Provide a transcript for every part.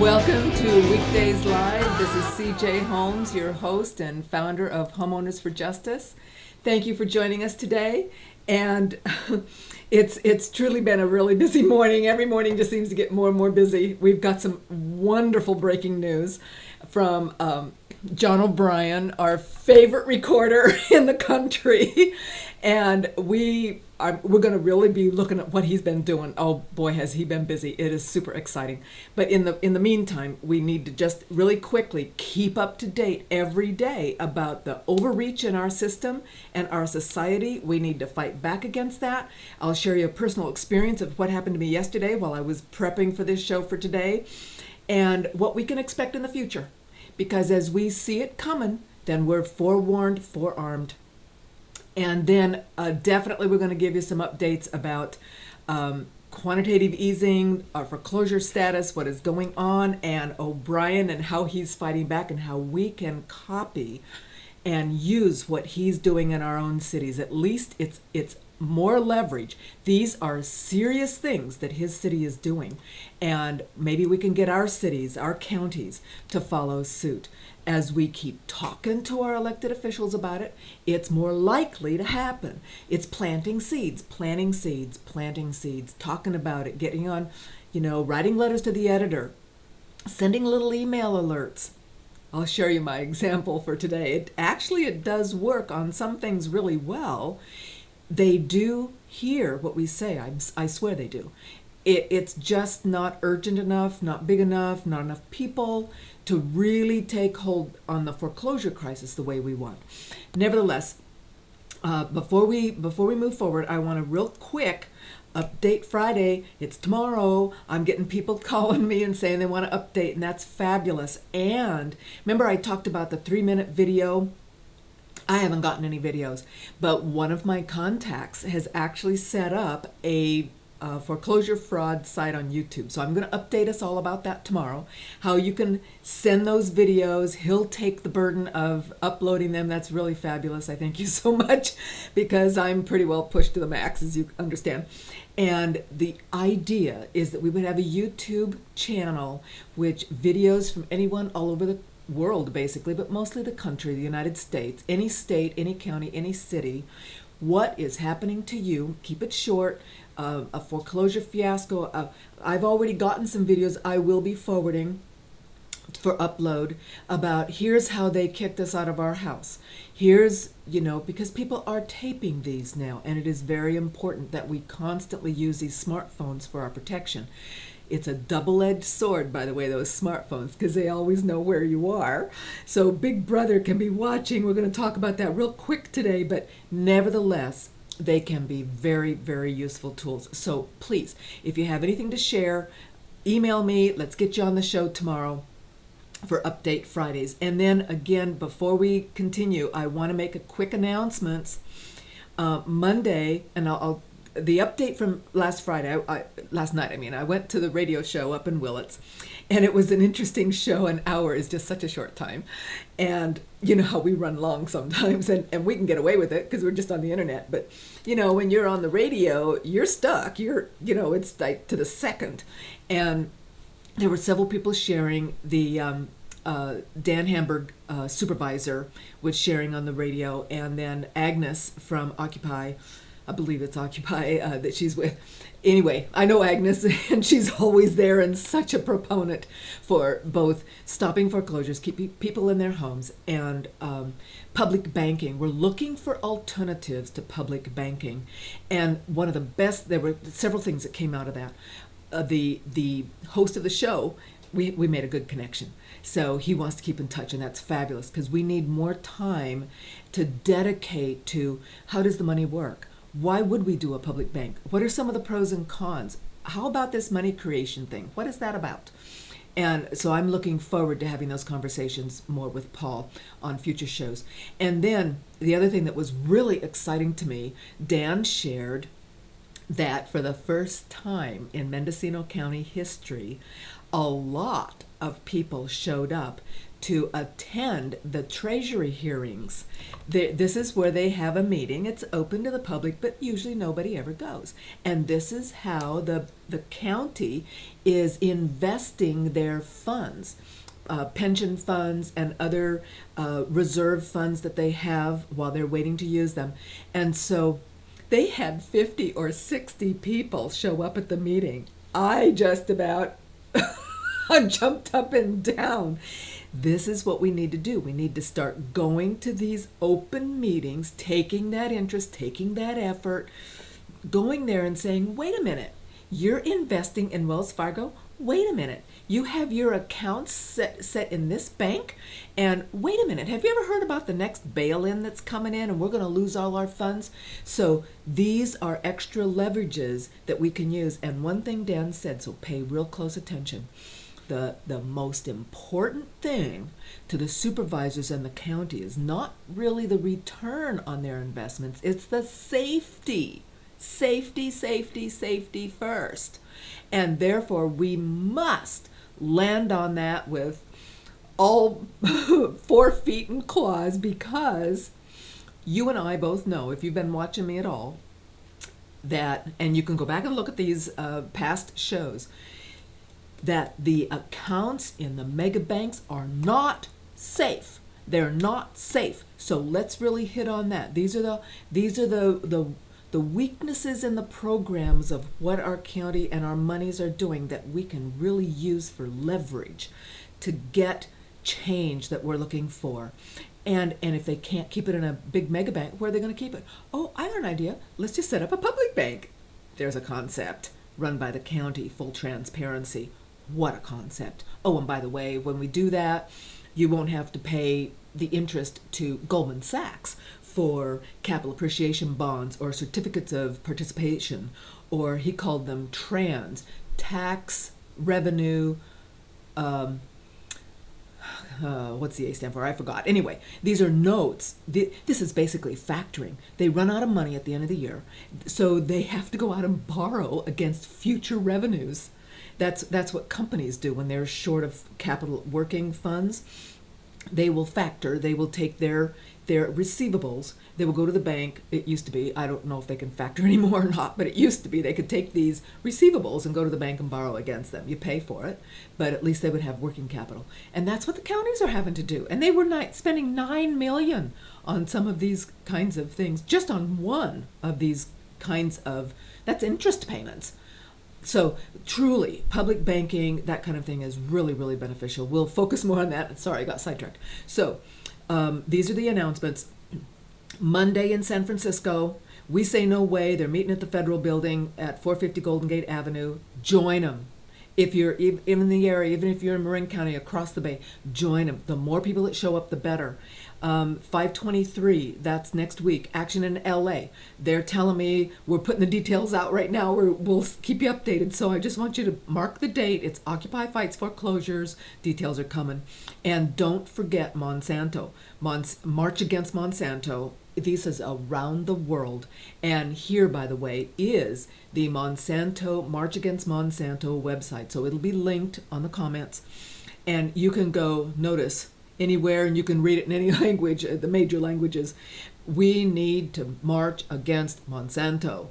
Welcome to Weekdays Live. This is CJ Holmes, your host and founder of Homeowners for Justice. Thank you for joining us today. And it's truly been a really busy morning. Every morning just seems to get more and more busy. We've got some wonderful breaking news from John O'Brien, our favorite recorder in the country. And we're going to really be looking at what he's been doing. Oh boy, has he been busy. It is super exciting. But in the meantime, we need to just really quickly keep up to date every day about the overreach in our system and our society. We need to fight back against that. I'll share you a personal experience of what happened to me yesterday while I was prepping for this show for today and what we can expect in the future. Because as we see it coming, then we're forewarned, forearmed. And then definitely we're going to give you some updates about quantitative easing, our foreclosure status, what is going on, and O'Brien and how he's fighting back and how we can copy and use what he's doing in our own cities. At least it's more leverage. These are serious things that his city is doing. And maybe we can get our cities, our counties to follow suit. As we keep talking to our elected officials about it, it's more likely to happen. It's planting seeds, talking about it, getting on, writing letters to the editor, sending little email alerts. I'll show you my example for today. It does work on some things really well. They do hear what we say. I swear they do. It's just not urgent enough, not big enough, not enough people to really take hold on the foreclosure crisis the way we want. Nevertheless, before we move forward, I want to real quick update Friday. It's tomorrow. I'm getting people calling me and saying they want to update, and that's fabulous. And remember I talked about the 3-minute video? I haven't gotten any videos, but one of my contacts has actually set up a foreclosure fraud site on YouTube. So I'm going to update us all about that tomorrow, how you can send those videos. He'll take the burden of uploading them. That's really fabulous. I thank you so much because I'm pretty well pushed to the max, as you understand. And the idea is that we would have a YouTube channel which videos from anyone all over the world basically, but mostly the country, the United States, any state, any county, any city, what is happening to you. Keep it short. A foreclosure fiasco. I've already gotten some videos I will be forwarding for upload about here's how they kicked us out of our house. Here's, because people are taping these now, and it is very important that we constantly use these smartphones for our protection. It's a double-edged sword, by the way, those smartphones, because they always know where you are. So Big Brother can be watching. We're going to talk about that real quick today, but nevertheless, they can be very, very useful tools. So please, if you have anything to share, email me. Let's get you on the show tomorrow for Update Fridays. And then again, before we continue, I want to make a quick announcement. Monday, and the update from last night, I went to the radio show up in Willits, and it was an interesting show. An hour is just such a short time. And you know how we run long sometimes, and we can get away with it because we're just on the internet. But, when you're on the radio, you're stuck. It's like to the second. And there were several people sharing. The Dan Hamburg supervisor was sharing on the radio, and then Agnes from Occupy, I believe it's Occupy that she's with. Anyway, I know Agnes, and she's always there and such a proponent for both stopping foreclosures, keeping people in their homes, and public banking. We're looking for alternatives to public banking. And one of the best, there were several things that came out of that. The host of the show, we made a good connection. So he wants to keep in touch, and that's fabulous because we need more time to dedicate to how does the money work? Why would we do a public bank? What are some of the pros and cons? How about this money creation thing? What is that about? And so I'm looking forward to having those conversations more with Paul on future shows. And then the other thing that was really exciting to me, Dan shared that for the first time in Mendocino County history, a lot of people showed up to attend the Treasury hearings. This is where they have a meeting. It's open to the public, but usually nobody ever goes. And this is how the county is investing their funds, pension funds and other reserve funds that they have while they're waiting to use them. And so they had 50 or 60 people show up at the meeting. I just about jumped up and down. This is what we need to do. We need to start going to these open meetings, taking that interest, taking that effort, going there and saying, wait a minute, you're investing in Wells Fargo? Wait a minute, you have your accounts set in this bank? And wait a minute, have you ever heard about the next bail-in that's coming in and we're going to lose all our funds? So these are extra leverages that we can use. And one thing Dan said, so pay real close attention. The most important thing to the supervisors in the county is not really the return on their investments, it's the safety. Safety, safety, safety first. And therefore we must land on that with all 4 feet and claws, because you and I both know, if you've been watching me at all, that, and you can go back and look at these past shows, that the accounts in the mega banks are not safe. They're not safe. So let's really hit on that. These are the weaknesses in the programs of what our county and our monies are doing that we can really use for leverage to get change that we're looking for. And if they can't keep it in a big mega bank, where are they going to keep it? Oh, I got an idea. Let's just set up a public bank. There's a concept run by the county, full transparency. What a concept. Oh, and by the way, when we do that, you won't have to pay the interest to Goldman Sachs for capital appreciation bonds or certificates of participation, or he called them tax revenue, what's the A stand for? I forgot. Anyway, these are notes. This is basically factoring. They run out of money at the end of the year, so they have to go out and borrow against future revenues. That's what companies do when they're short of capital working funds. They will factor. They will take their receivables. They will go to the bank. It used to be, I don't know if they can factor anymore or not, but it used to be they could take these receivables and go to the bank and borrow against them. You pay for it, but at least they would have working capital. And that's what the counties are having to do. And they were spending $9 million on some of these kinds of things, just on one of these kinds of, that's interest payments. So truly, public banking, that kind of thing is really, really beneficial. We'll focus more on that. Sorry, I got sidetracked. So these are the announcements. Monday in San Francisco, we say no way. They're meeting at the Federal Building at 450 Golden Gate Avenue. Join them. If you're in the area, even if you're in Marin County, across the bay, join them. The more people that show up, the better. 523, that's next week, action in LA. They're telling me, we're putting the details out right now. We'll keep you updated. So I just want you to mark the date. It's Occupy Fights Foreclosures. Details are coming. And don't forget Monsanto. March Against Monsanto. This is around the world. And here, by the way, is the Monsanto, March Against Monsanto website. So it'll be linked on the comments. And you can go, notice, anywhere, and you can read it in any language, the major languages. We need to march against Monsanto.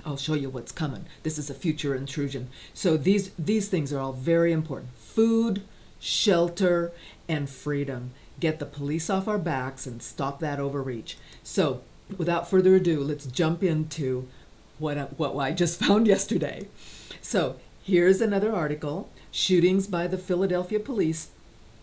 I'll show you what's coming. This is a future intrusion. So these things are all very important. Food, shelter, and freedom. Get the police off our backs and stop that overreach. So without further ado, let's jump into what I just found yesterday. So here's another article. Shootings by the Philadelphia police,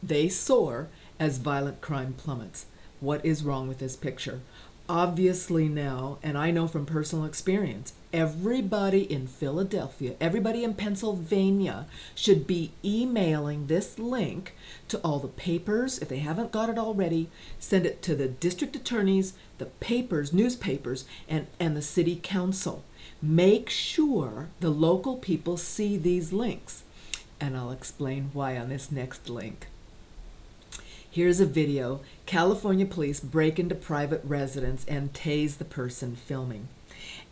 they soar as violent crime plummets. What is wrong with this picture? Obviously now, and I know from personal experience, everybody in Philadelphia, everybody in Pennsylvania should be emailing this link to all the papers. If they haven't got it already, send it to the district attorneys, the papers, newspapers, and the city council. Make sure the local people see these links. And I'll explain why on this next link. Here's a video. California police break into private residence and tase the person filming.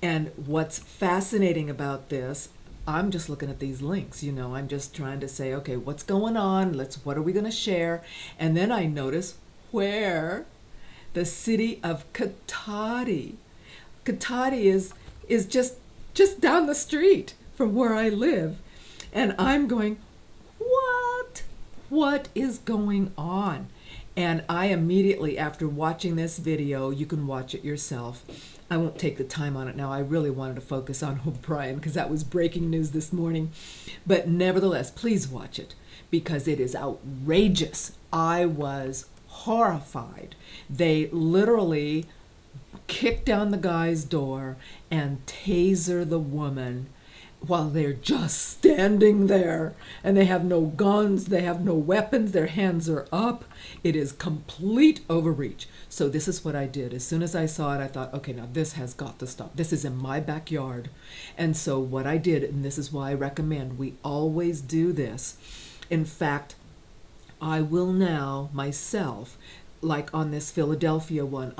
And what's fascinating about this, I'm just looking at these links, I'm just trying to say, okay, what's going on? What are we going to share? And then I notice where the city of Katati. Katati is just down the street from where I live. And I'm going, what? What is going on? And I immediately, after watching this video, you can watch it yourself. I won't take the time on it now. I really wanted to focus on O'Brien because that was breaking news this morning. But nevertheless, please watch it because it is outrageous. I was horrified. They literally kick down the guy's door and taser the woman while they're just standing there, and they have no guns, they have no weapons, their hands are up. It is complete overreach. So this is what I did. As soon as I saw it, I thought, okay, now this has got to stop. This is in my backyard. And so what I did, and this is why I recommend we always do this. In fact, I will now myself, like on this Philadelphia one,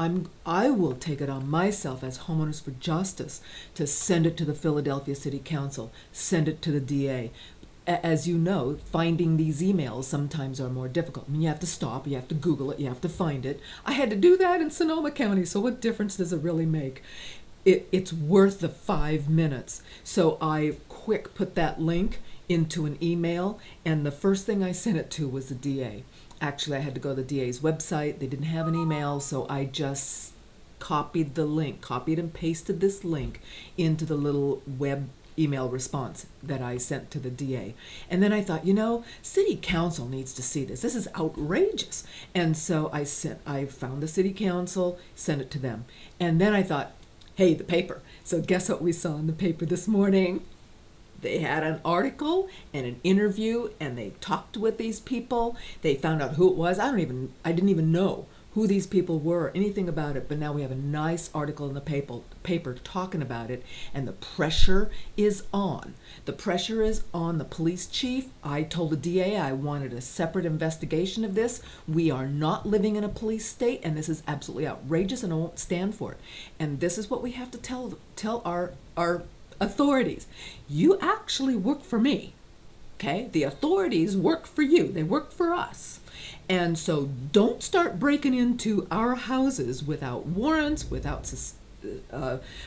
I will take it on myself as Homeowners for Justice to send it to the Philadelphia City Council, send it to the DA. As you know, finding these emails sometimes are more difficult. I mean, you have to stop, you have to Google it, you have to find it. I had to do that in Sonoma County, so what difference does it really make? It's worth the 5 minutes. So I quick put that link into an email, and the first thing I sent it to was the DA. Actually, I had to go to the DA's website. They didn't have an email, so I just copied the link, copied and pasted this link into the little web email response that I sent to the DA. And then I thought, City Council needs to see this. This is outrageous. And so I found the City Council, sent it to them. And then I thought, hey, the paper. So guess what we saw in the paper this morning? They had an article and an interview, and they talked with these people. They found out who it was. I didn't even know who these people were, anything about it. But now we have a nice article in the paper talking about it, and the pressure is on. The pressure is on the police chief. I told the DA I wanted a separate investigation of this. We are not living in a police state, and this is absolutely outrageous, and I won't stand for it. And this is what we have to tell our authorities. You actually work for me, okay? The authorities work for you. They work for us. And so don't start breaking into our houses without warrants, without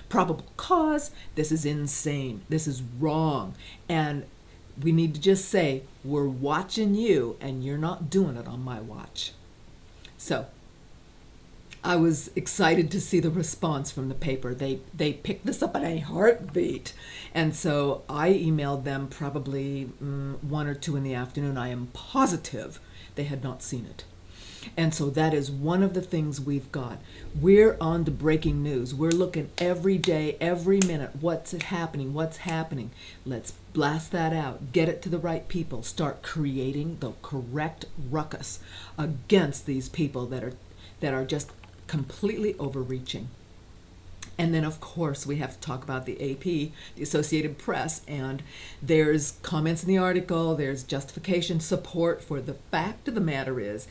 probable cause. This is insane. This is wrong. And we need to just say, we're watching you, and you're not doing it on my watch. So I was excited to see the response from the paper. They picked this up in a heartbeat. And so I emailed them probably 1 or 2 in the afternoon. I am positive they had not seen it. And so that is one of the things we've got. We're on to breaking news. We're looking every day, every minute, what's happening. Let's blast that out. Get it to the right people. Start creating the correct ruckus against these people that are just completely overreaching. And then, of course, we have to talk about the AP, the Associated Press, and there's comments in the article, there's justification, support for the fact of the matter is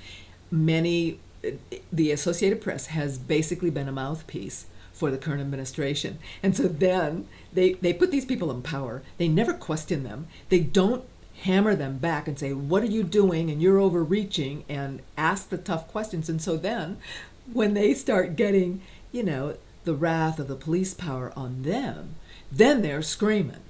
the Associated Press has basically been a mouthpiece for the current administration. And so then they put these people in power. They never question them. They don't hammer them back and say, what are you doing? And you're overreaching, and ask the tough questions. And so then when they start getting, the wrath of the police power on them, then they're screaming.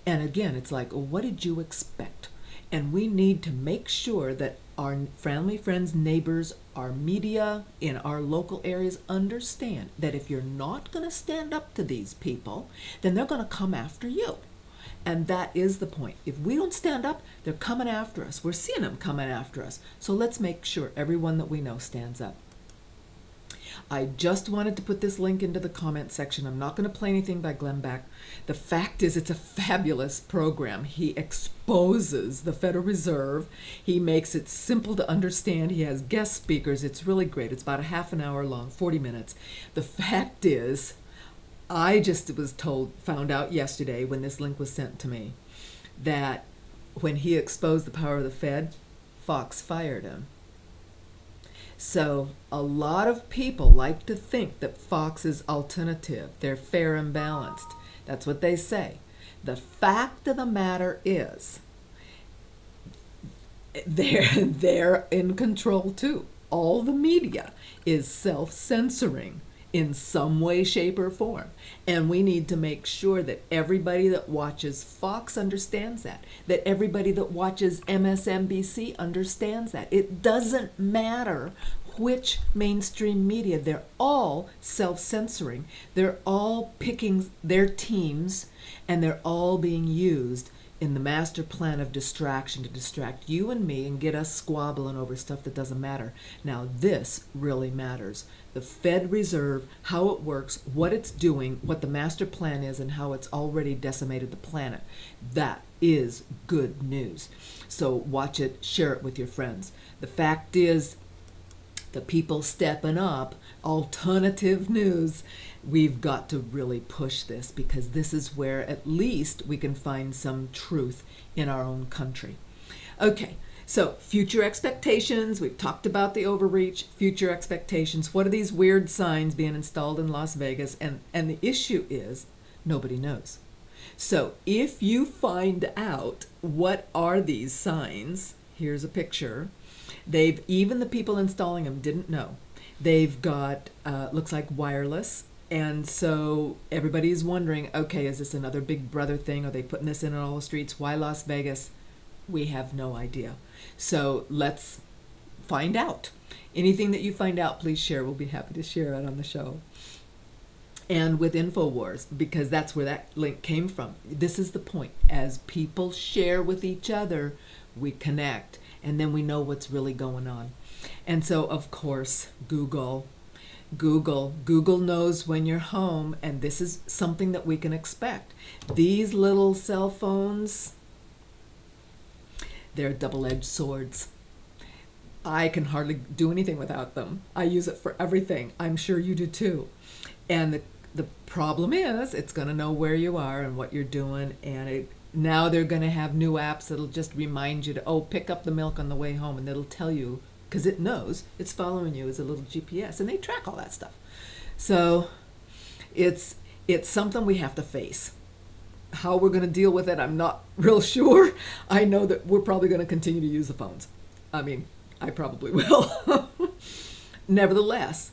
And again, it's like, well, what did you expect? And we need to make sure that our family, friends, neighbors, our media in our local areas understand that if you're not going to stand up to these people, then they're going to come after you. And that is the point. If we don't stand up, they're coming after us. We're seeing them coming after us. So let's make sure everyone that we know stands up. I just wanted to put this link into the comment section. I'm not going to play anything by Glenn Beck. The fact is, it's a fabulous program. He exposes the Federal Reserve. He makes it simple to understand. He has guest speakers. It's really great. It's about a half an hour long, 40 minutes. The fact is, I just found out yesterday when this link was sent to me that when he exposed the power of the Fed, Fox fired him. So a lot of people like to think that Fox is alternative. They're fair and balanced. That's what they say. The fact of the matter is, they're in control too. All the media is self-censoring in some way, shape, or form. And we need to make sure that everybody that watches Fox understands that everybody that watches MSNBC understands that. It doesn't matter which mainstream media, they're all self-censoring. They're all picking their teams, and they're all being used in the master plan of distraction to distract you and me and get us squabbling over stuff that doesn't matter. Now, this really matters. The Fed Reserve, how it works, what it's doing, what the master plan is, and how it's already decimated the planet. That is good news. So watch it, share it with your friends. The fact is, the people stepping up, alternative news, we've got to really push this, because this is where at least we can find some truth in our own country. Okay, so future expectations. We've talked about the overreach, future expectations. What are these weird signs being installed in Las Vegas? And the issue is nobody knows. So if you find out what are these signs, here's a picture. Even the people installing them didn't know. They've got, looks like wireless. And so everybody's wondering, okay, is this another Big Brother thing? Are they putting this in on all the streets? Why Las Vegas? We have no idea. So let's find out. Anything that you find out, please share. We'll be happy to share it on the show. And with InfoWars, because that's where that link came from. This is the point. As people share with each other, we connect, and then we know what's really going on. And so, of course, Google knows when you're home, and this is something that we can expect. These little cell phones, they're double-edged swords. I can hardly do anything without them. I use it for everything. I'm sure you do too. And the problem is, it's going to know where you are and what you're doing, and now they're going to have new apps that'll just remind you to, pick up the milk on the way home, and it'll tell you, because it knows, it's following you as a little GPS, and they track all that stuff. So it's something we have to face. How we're going to deal with it, I'm not real sure. I know that we're probably going to continue to use the phones. I mean, I probably will. Nevertheless,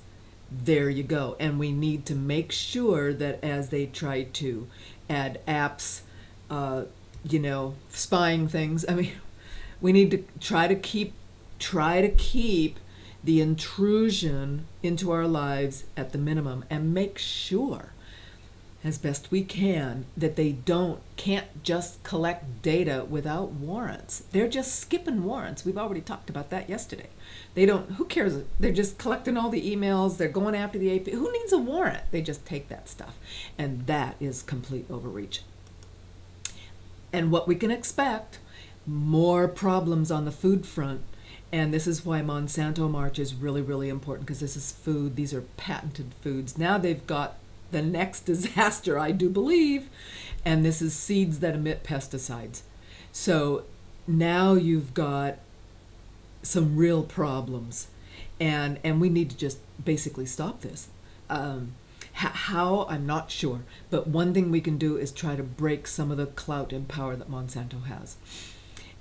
there you go. And we need to make sure that as they try to add apps, spying things, I mean, we need to try to keep the intrusion into our lives at the minimum, and make sure as best we can that they can't just collect data without warrants. They're just skipping warrants. We've already talked about that yesterday. Who cares? They're just collecting all the emails. They're going after the AP. Who needs a warrant? They just take that stuff. And that is complete overreach. And what we can expect, more problems on the food front. And this is why Monsanto March is really, really important, because this is food. These are patented foods. Now they've got the next disaster, I do believe, and this is seeds that emit pesticides. So now you've got some real problems, and we need to just basically stop this. How, I'm not sure, but one thing we can do is try to break some of the clout and power that Monsanto has.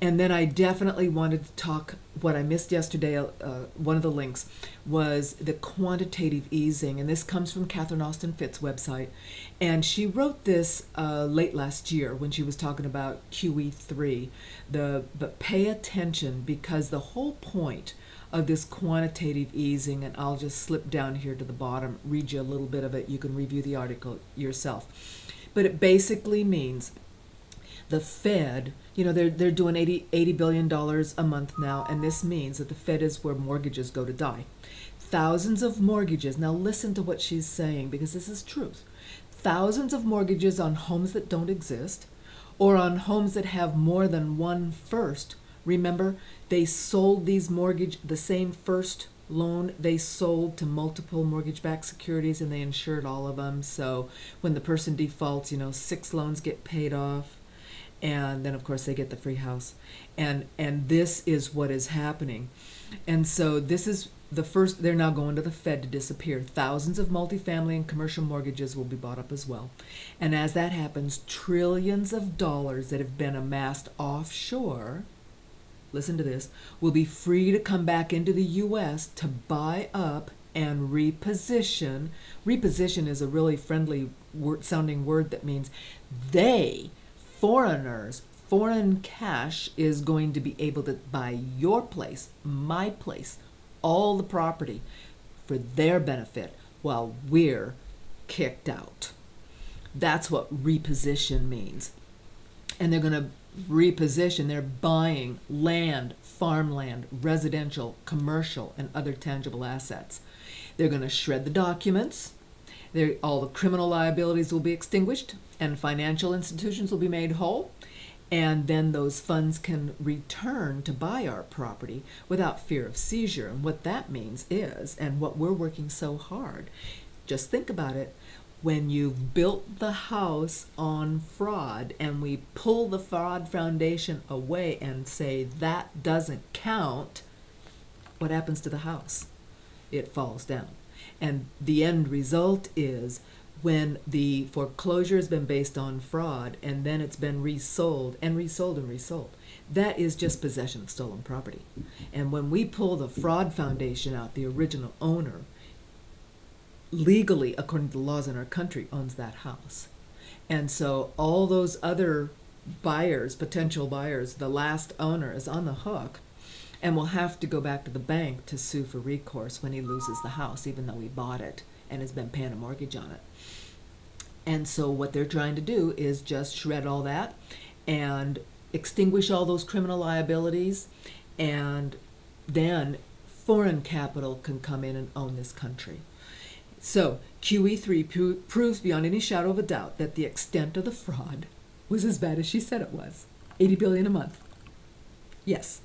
And then I definitely wanted to talk, what I missed yesterday, one of the links was the quantitative easing. And this comes from Catherine Austin Fitt's website. And she wrote this late last year when she was talking about QE3. But pay attention, because the whole point of this quantitative easing, and I'll just slip down here to the bottom, read you a little bit of it. You can review the article yourself. But it basically means the Fed, they're doing $80 billion a month now, and this means that the Fed is where mortgages go to die. Thousands of mortgages, now listen to what she's saying, because this is truth. Thousands of mortgages on homes that don't exist, or on homes that have more than one first. Remember, they sold the same first loan, they sold to multiple mortgage-backed securities, and they insured all of them. So when the person defaults, 6 loans get paid off. And then, of course, they get the free house. And this is what is happening. And so this is they're now going to the Fed to disappear. Thousands of multifamily and commercial mortgages will be bought up as well. And as that happens, trillions of dollars that have been amassed offshore, listen to this, will be free to come back into the U.S. to buy up and reposition. Reposition is a really friendly sounding word that means foreigners, foreign cash is going to be able to buy your place, my place, all the property for their benefit while we're kicked out. That's what reposition means. And they're going to reposition, they're buying land, farmland, residential, commercial, and other tangible assets. They're going to shred the documents. All the criminal liabilities will be extinguished and financial institutions will be made whole. And then those funds can return to buy our property without fear of seizure. And what that means is, and what we're working so hard, just think about it, when you've built the house on fraud and we pull the fraud foundation away and say that doesn't count, what happens to the house? It falls down. And the end result is, when the foreclosure has been based on fraud and then it's been resold and resold and resold, that is just possession of stolen property. And when we pull the fraud foundation out, the original owner, legally, according to the laws in our country, owns that house. And so all those other buyers, potential buyers, the last owner is on the hook and will have to go back to the bank to sue for recourse when he loses the house, even though he bought it and has been paying a mortgage on it. And so what they're trying to do is just shred all that and extinguish all those criminal liabilities, and then foreign capital can come in and own this country. So QE3 proves beyond any shadow of a doubt that the extent of the fraud was as bad as she said it was. $80 billion a month. Yes.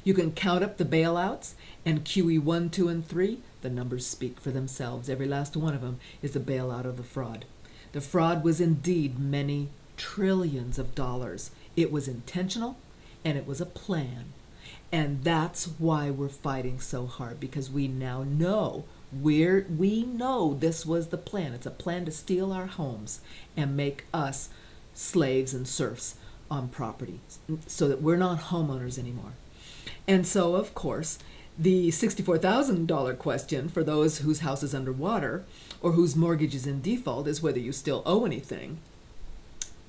You can count up the bailouts, and QE 1, 2, and 3, the numbers speak for themselves. Every last one of them is a bailout of the fraud. The fraud was indeed many trillions of dollars. It was intentional, and it was a plan. And that's why we're fighting so hard, because we now know, we know this was the plan. It's a plan to steal our homes and make us slaves and serfs on property so that we're not homeowners anymore. And so, of course, the $64,000 question for those whose house is underwater or whose mortgage is in default is whether you still owe anything.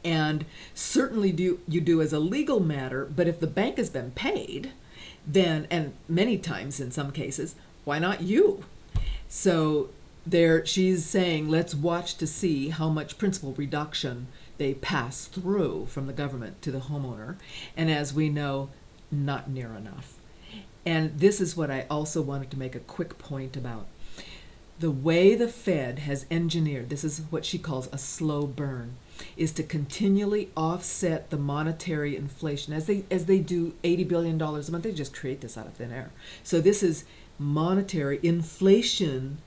And certainly you do as a legal matter, but if the bank has been paid, then, and many times in some cases, why not you? So she's saying, let's watch to see how much principal reduction they pass through from the government to the homeowner. And as we know, not near enough. And this is what I also wanted to make a quick point about. The way the Fed has engineered, this is what she calls a slow burn, is to continually offset the monetary inflation. As they do $80 billion a month, they just create this out of thin air. So this is monetary inflation,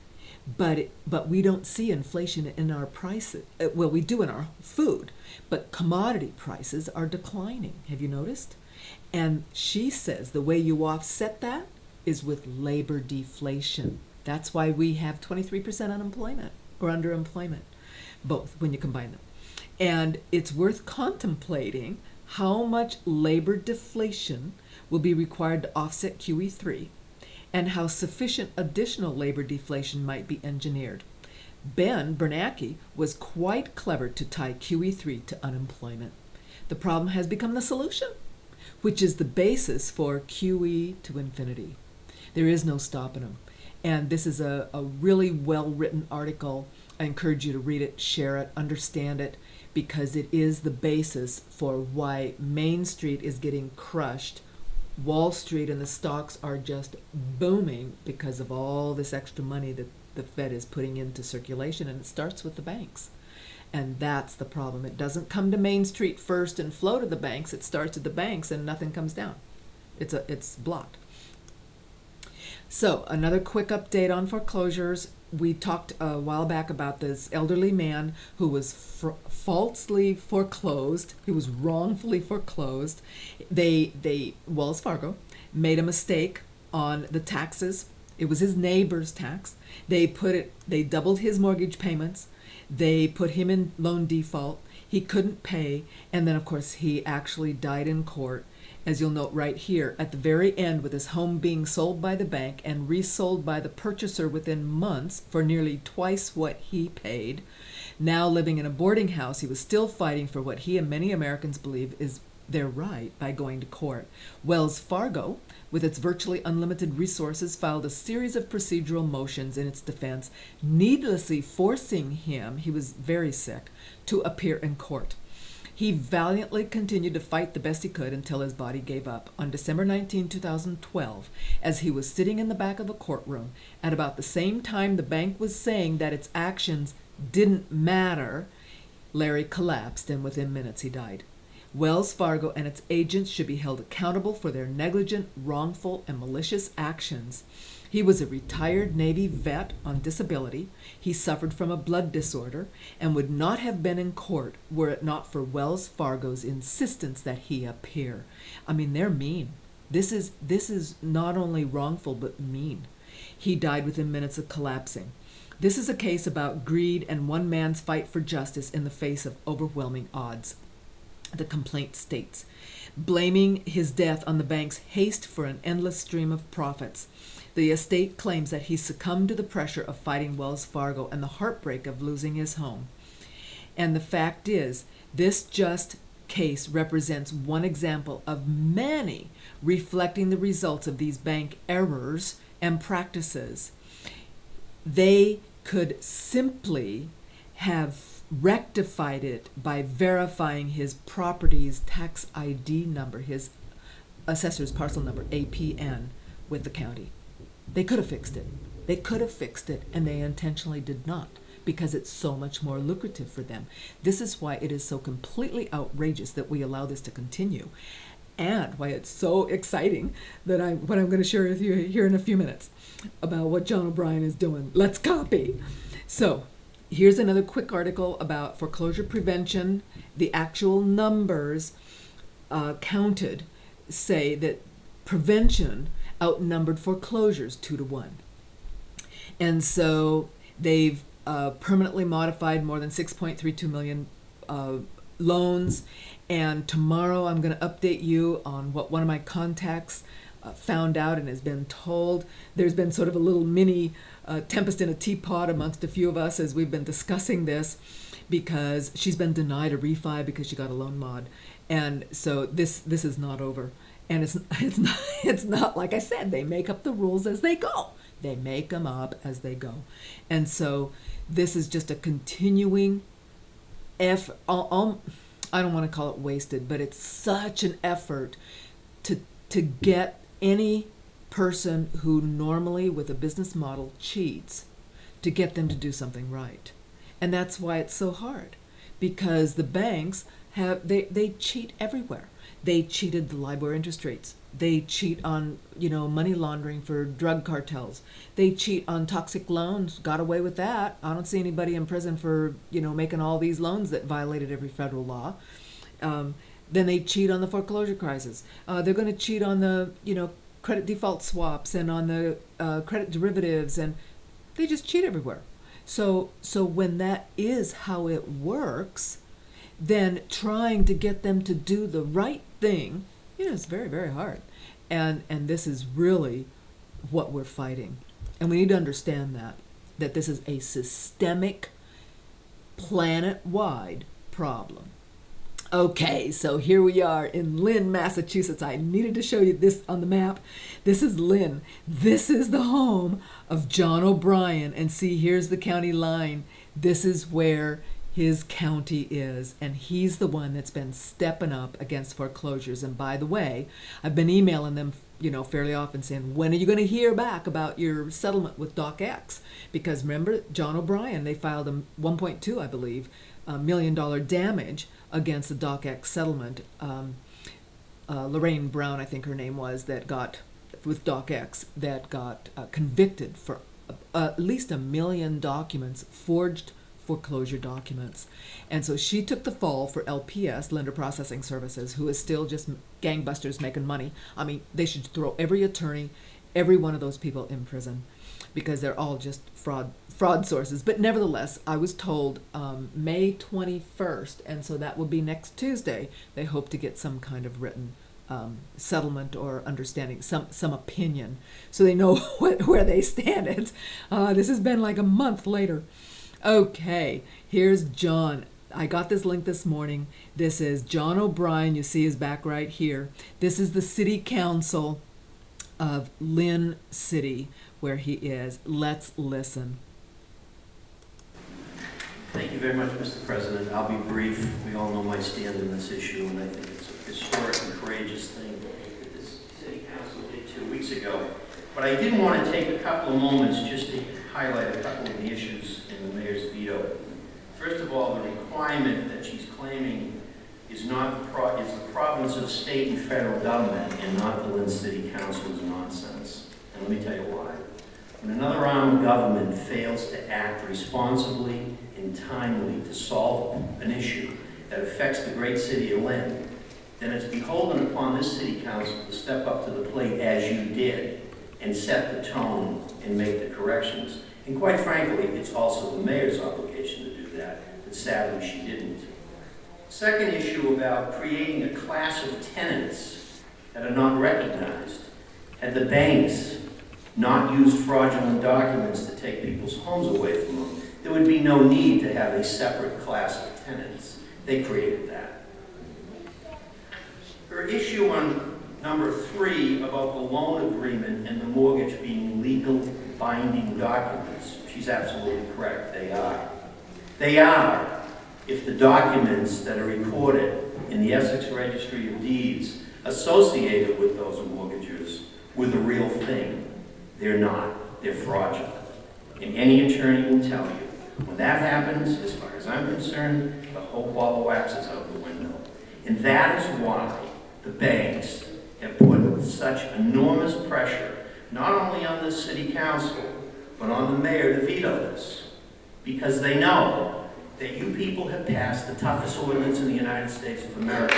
but we don't see inflation in our prices. Well, we do in our food, but commodity prices are declining. Have you noticed? And she says the way you offset that is with labor deflation. That's why we have 23% unemployment or underemployment, both when you combine them. And it's worth contemplating how much labor deflation will be required to offset QE3 and how sufficient additional labor deflation might be engineered. Ben Bernanke was quite clever to tie QE3 to unemployment. The problem has become the solution, which is the basis for QE to infinity. There is no stopping them. And this is a really well-written article. I encourage you to read it, share it, understand it, because it is the basis for why Main Street is getting crushed. Wall Street and the stocks are just booming because of all this extra money that the Fed is putting into circulation, and it starts with the banks. And that's the problem. It doesn't come to Main Street first and flow to the banks. It starts at the banks and nothing comes down. It's blocked. So another quick update on foreclosures. We talked a while back about this elderly man who was falsely foreclosed. He was wrongfully foreclosed. Wells Fargo made a mistake on the taxes It was his neighbor's tax. They doubled his mortgage payments. They put him in loan default. He couldn't pay. And then, of course, he actually died in court, as you'll note right here, at the very end, with his home being sold by the bank and resold by the purchaser within months for nearly twice what he paid. Now living in a boarding house, he was still fighting for what he and many Americans believe is their right by going to court. Wells Fargo, with its virtually unlimited resources, filed a series of procedural motions in its defense, needlessly forcing him, he was very sick, to appear in court. He valiantly continued to fight the best he could until his body gave up. On December 19, 2012, as he was sitting in the back of the courtroom, at about the same time the bank was saying that its actions didn't matter, Larry collapsed, and within minutes he died. Wells Fargo and its agents should be held accountable for their negligent, wrongful, and malicious actions. He was a retired Navy vet on disability. He suffered from a blood disorder and would not have been in court were it not for Wells Fargo's insistence that he appear. I mean, they're mean. This is not only wrongful but mean. He died within minutes of collapsing. This is a case about greed and one man's fight for justice in the face of overwhelming odds. The complaint states, blaming his death on the bank's haste for an endless stream of profits. The estate claims that he succumbed to the pressure of fighting Wells Fargo and the heartbreak of losing his home. And the fact is, this just case represents one example of many reflecting the results of these bank errors and practices. They could simply have rectified it by verifying his property's tax ID number, his assessor's parcel number, APN, with the county. They could have fixed it. They could have fixed it, and they intentionally did not, because it's so much more lucrative for them. This is why it is so completely outrageous that we allow this to continue, and why it's so exciting that what I'm going to share with you here in a few minutes about what John O'Brien is doing. Let's copy. So here's another quick article about foreclosure prevention. The actual numbers counted say that prevention outnumbered foreclosures 2-1. And so they've permanently modified more than 6.32 million loans. And tomorrow I'm going to update you on what one of my contacts found out and has been told. There's been sort of a little mini tempest in a teapot amongst a few of us as we've been discussing this, because she's been denied a refi because she got a loan mod. And so this is not over. And it's not like I said, they make up the rules as they go. They make them up as they go. And so this is just a continuing effort. I don't want to call it wasted, but it's such an effort to get any person who normally with a business model cheats, to get them to do something right. And that's why it's so hard, because the banks they cheat everywhere. They cheated the LIBOR interest rates. They cheat on, money laundering for drug cartels. They cheat on toxic loans. Got away with that. I don't see anybody in prison for, making all these loans that violated every federal law. Then they cheat on the foreclosure crisis. They're going to cheat on the, credit default swaps and on the credit derivatives, and they just cheat everywhere. So when that is how it works, then trying to get them to do the right thing, it's very, very hard. And this is really what we're fighting. And we need to understand that this is a systemic, planet-wide problem. Okay, so here we are in Lynn, Massachusetts. I needed to show you this on the map. This is Lynn. This is the home of John O'Brien. And see, here's the county line. This is where his county is, and he's the one that's been stepping up against foreclosures. And by the way, I've been emailing them, fairly often saying, when are you going to hear back about your settlement with DocX? Because remember, John O'Brien, they filed a 1.2, I believe, $1 million damage against the DocX settlement. Lorraine Brown, I think her name was, that got, with DocX, that got convicted for at least 1 million documents, forged foreclosure documents. And so she took the fall for LPS, Lender Processing Services, who is still just gangbusters making money. I mean, they should throw every attorney every one of those people in prison because they're all just fraud sources. But nevertheless, I was told May 21st, and so that will be next Tuesday, they hope to get some kind of written settlement or understanding, some opinion, so they know where they stand. This has been like a month later. Okay, here's John. I got this link this morning. This is John O'Brien. You see his back right here. This is the city council of Lynn City, where he is. Let's listen. Thank you very much, Mr. President. I'll be brief. We all know my stand on this issue, and I think it's a historic and courageous thing that this city council did 2 weeks ago. But I did want to take a couple of moments just to highlight a couple of the issues in the mayor's veto. First of all, the requirement that she's claiming is the province of state and federal government and not the Lynn City Council is nonsense. And let me tell you why. When another arm of government fails to act responsibly and timely to solve an issue that affects the great city of Lynn, then it's beholden upon this city council to step up to the plate as you did and set the tone and make the corrections. And quite frankly, it's also the mayor's obligation to do that, but sadly she didn't. Second issue about creating a class of tenants that are not recognized. Had the banks not used fraudulent documents to take people's homes away from them, there would be no need to have a separate class of tenants. They created that. Her issue on number 3 about the loan agreement and the mortgage being legal binding documents, she's absolutely correct. They are. They are if the documents that are recorded in the Essex Registry of Deeds associated with those mortgages were the real thing. They're not. They're fraudulent. And any attorney will tell you, when that happens, as far as I'm concerned, the whole ball of wax is out the window. And that is why the banks have put such enormous pressure, not only on the city council, but on the mayor to veto this. Because they know that you people have passed the toughest ordinance in the United States of America.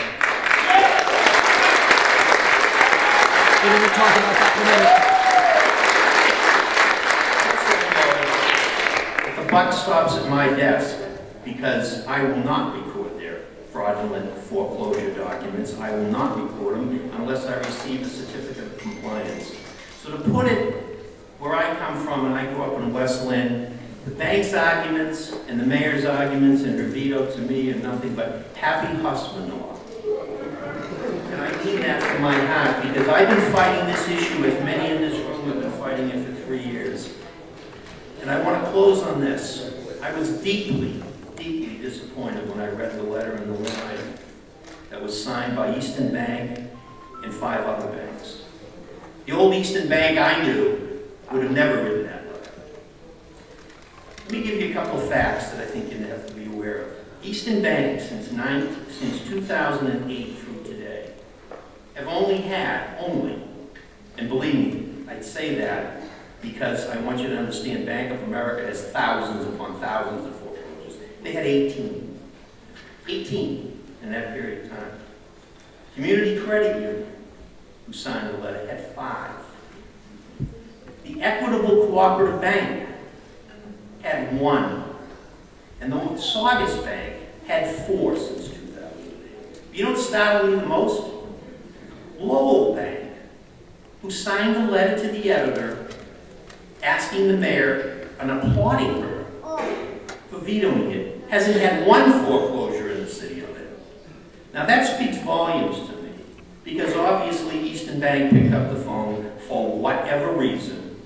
We're going to talk about that in a minute. The buck stops at my desk because I will not record their fraudulent foreclosure documents. I will not record them unless I receive a certificate of compliance. So to put it where I come from, and I grew up in West Lynn, the bank's arguments and the mayor's arguments and her veto to me are nothing but happy husband-in-law. And I mean that from my heart because I've been fighting this issue, as many in this room have been fighting it for 3 years. And I want to close on this. I was deeply, deeply disappointed when I read the letter in the Lynn item that was signed by Eastern Bank and 5 other banks. The old Eastern Bank I knew would have never written that letter. Let me give you a couple of facts that I think you have to be aware of. Eastern Bank, since 2008 through today, have only, and believe me, I'd say that because I want you to understand Bank of America has thousands upon thousands of foreclosures. They had 18. 18 in that period of time. Community Credit Union, who signed the letter, had 5. The Equitable Cooperative Bank had 1. And the Saugus Bank had 4 since 2008. You know what startled me the most? Lowell Bank, who signed a letter to the editor asking the mayor and applauding her for vetoing it, hasn't had 1 foreclosure in the city of Lynn. Now that speaks volumes to me, because obviously Eastern Bank picked up the phone for whatever reason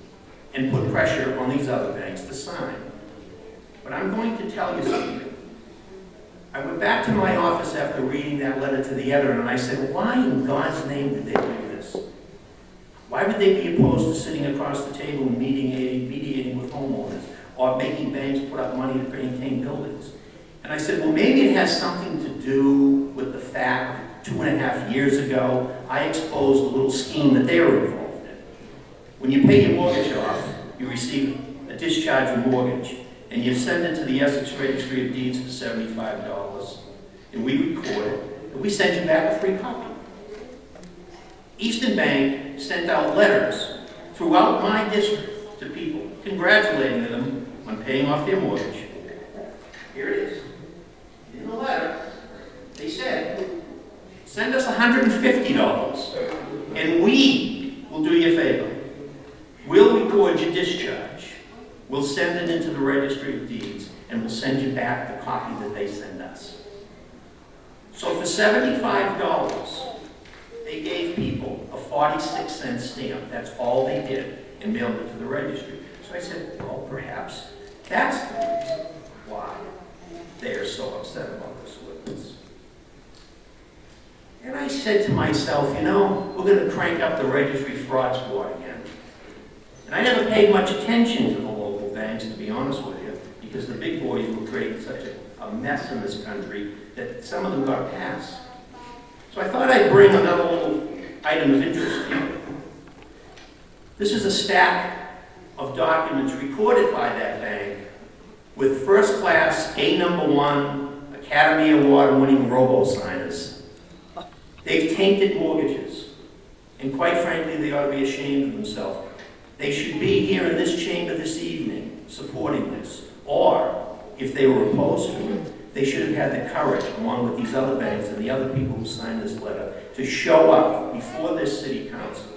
and put pressure on these other banks to sign. But I'm going to tell you something. I went back to my office after reading that letter to the editor and I said, why in God's name did they do this? Why would they be opposed to sitting across the table and mediating with homeowners or making banks put up money to maintain buildings? And I said, well, maybe it has something to do with the fact that 2.5 years ago, I exposed a little scheme that they were involved in. When you pay your mortgage off, you receive a discharge of mortgage, and you send it to the Essex Registry of Deeds for $75, and we record it, and we send you back a free copy. Eastern Bank sent out letters throughout my district to people, congratulating them on paying off their mortgage. Here it is. In the letter, they said, send us $150 and we will do you a favor. We'll record your discharge. We'll send it into the registry of deeds and we'll send you back the copy that they send us. So for $75, they gave people a 46-cent stamp. That's all they did, and mailed it to the registry. So I said, well, perhaps that's the reason why they are so upset about this ordinance. And I said to myself, you know, we're going to crank up the registry fraud squad again. And I never paid much attention to the local banks, to be honest with you, because the big boys were creating such a mess in this country that some of them got passed. So I thought I'd bring another little item of interest to you. This is a stack of documents recorded by that bank with first-class A#1 Academy Award-winning robo-signers. They've tainted mortgages, and quite frankly, they ought to be ashamed of themselves. They should be here in this chamber this evening supporting this, or if they were opposed to it, they should have had the courage, along with these other banks and the other people who signed this letter, to show up before this city council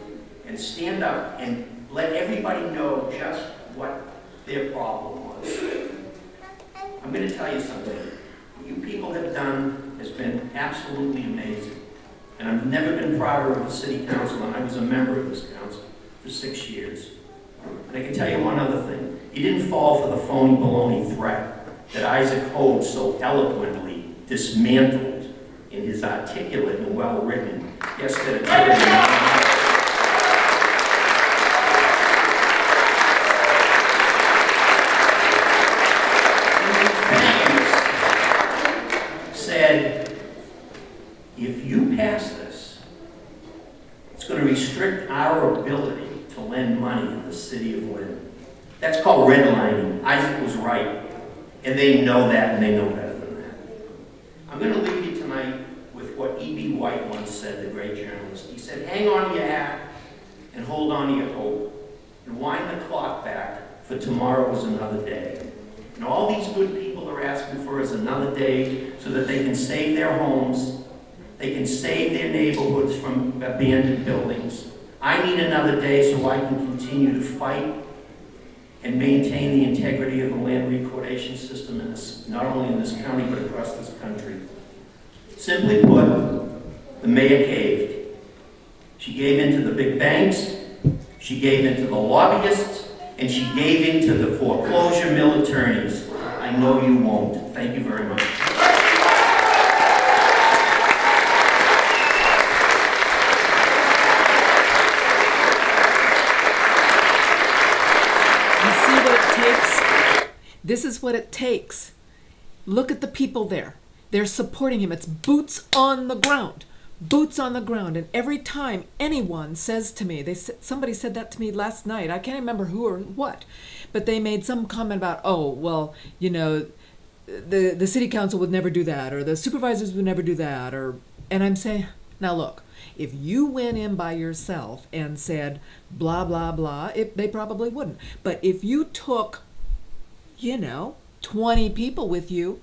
and stand up and let everybody know just what their problem was. I'm going to tell you something. What you people have done has been absolutely amazing. And I've never been prouder of the city council, and I was a member of this council for 6 years. And I can tell you one other thing. You didn't fall for the phony baloney threat that Isaac Holmes so eloquently dismantled in his articulate and well-written yesterday. Said, if you pass this, it's going to restrict our ability to lend money in the city of Lynn. That's called redlining. Isaac was right. And they know that, and they know better than that. I'm going to leave you tonight with what E.B. White once said, the great journalist. He said, hang on to your hat and hold on to your hope and wind the clock back, for tomorrow is another day. And all these good people are asking for is another day so that they can save their homes, they can save their neighborhoods from abandoned buildings. I need another day so I can continue to fight and maintain the integrity of the land recordation system in this, not only in this county, but across this country. Simply put, the mayor caved. She gave in to the big banks, she gave in to the lobbyists, and she gave in to the foreclosure mill attorneys. I know you won't. Thank you very much. This is what it takes. Look at the people there. They're supporting him. It's boots on the ground. Boots on the ground. And every time anyone says to me, somebody said that to me last night. I can't remember who or what. But they made some comment about, oh, well, you know, the city council would never do that, or the supervisors would never do that. And I'm saying, now look, if you went in by yourself and said blah, blah, blah, they probably wouldn't. But if you took 20 people with you,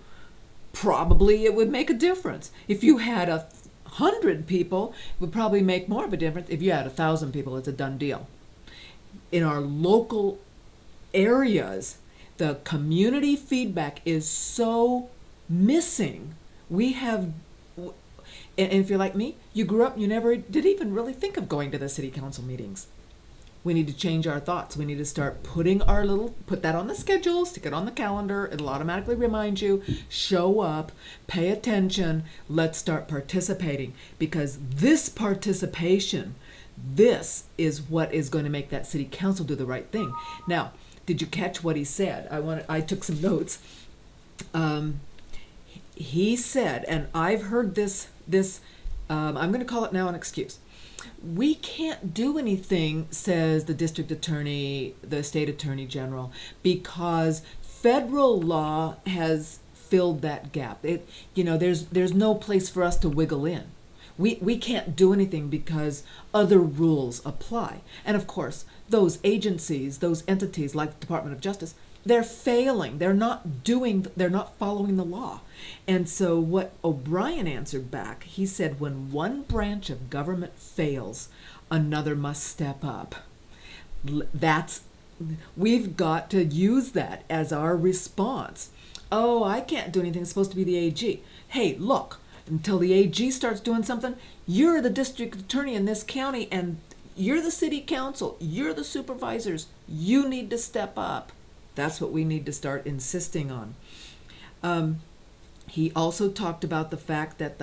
probably it would make a difference. If you had 100 people, it would probably make more of a difference. If you had 1,000 people, it's a done deal. In our local areas, the community feedback is so missing. We have, and if you're like me, you grew up, you never did even really think of going to the city council meetings. We need to change our thoughts. We need to start put that on the schedule, stick it on the calendar. It'll automatically remind you, show up, pay attention, let's start participating. Because this participation, this is what is going to make that city council do the right thing. Now, did you catch what he said? I took some notes. He said, and I've heard this, I'm going to call it now an excuse. We can't do anything, says the district attorney, the state attorney general, because federal law has filled that gap. There's no place for us to wiggle in. We can't do anything because other rules apply. And of course, those agencies, those entities like the Department of Justice, they're failing. They're not following the law. And so what O'Brien answered back, he said, when one branch of government fails, another must step up. We've got to use that as our response. Oh, I can't do anything. It's supposed to be the AG. Hey, look, until the AG starts doing something, you're the district attorney in this county and you're the city council. You're the supervisors. You need to step up. That's what we need to start insisting on. He also talked about the fact that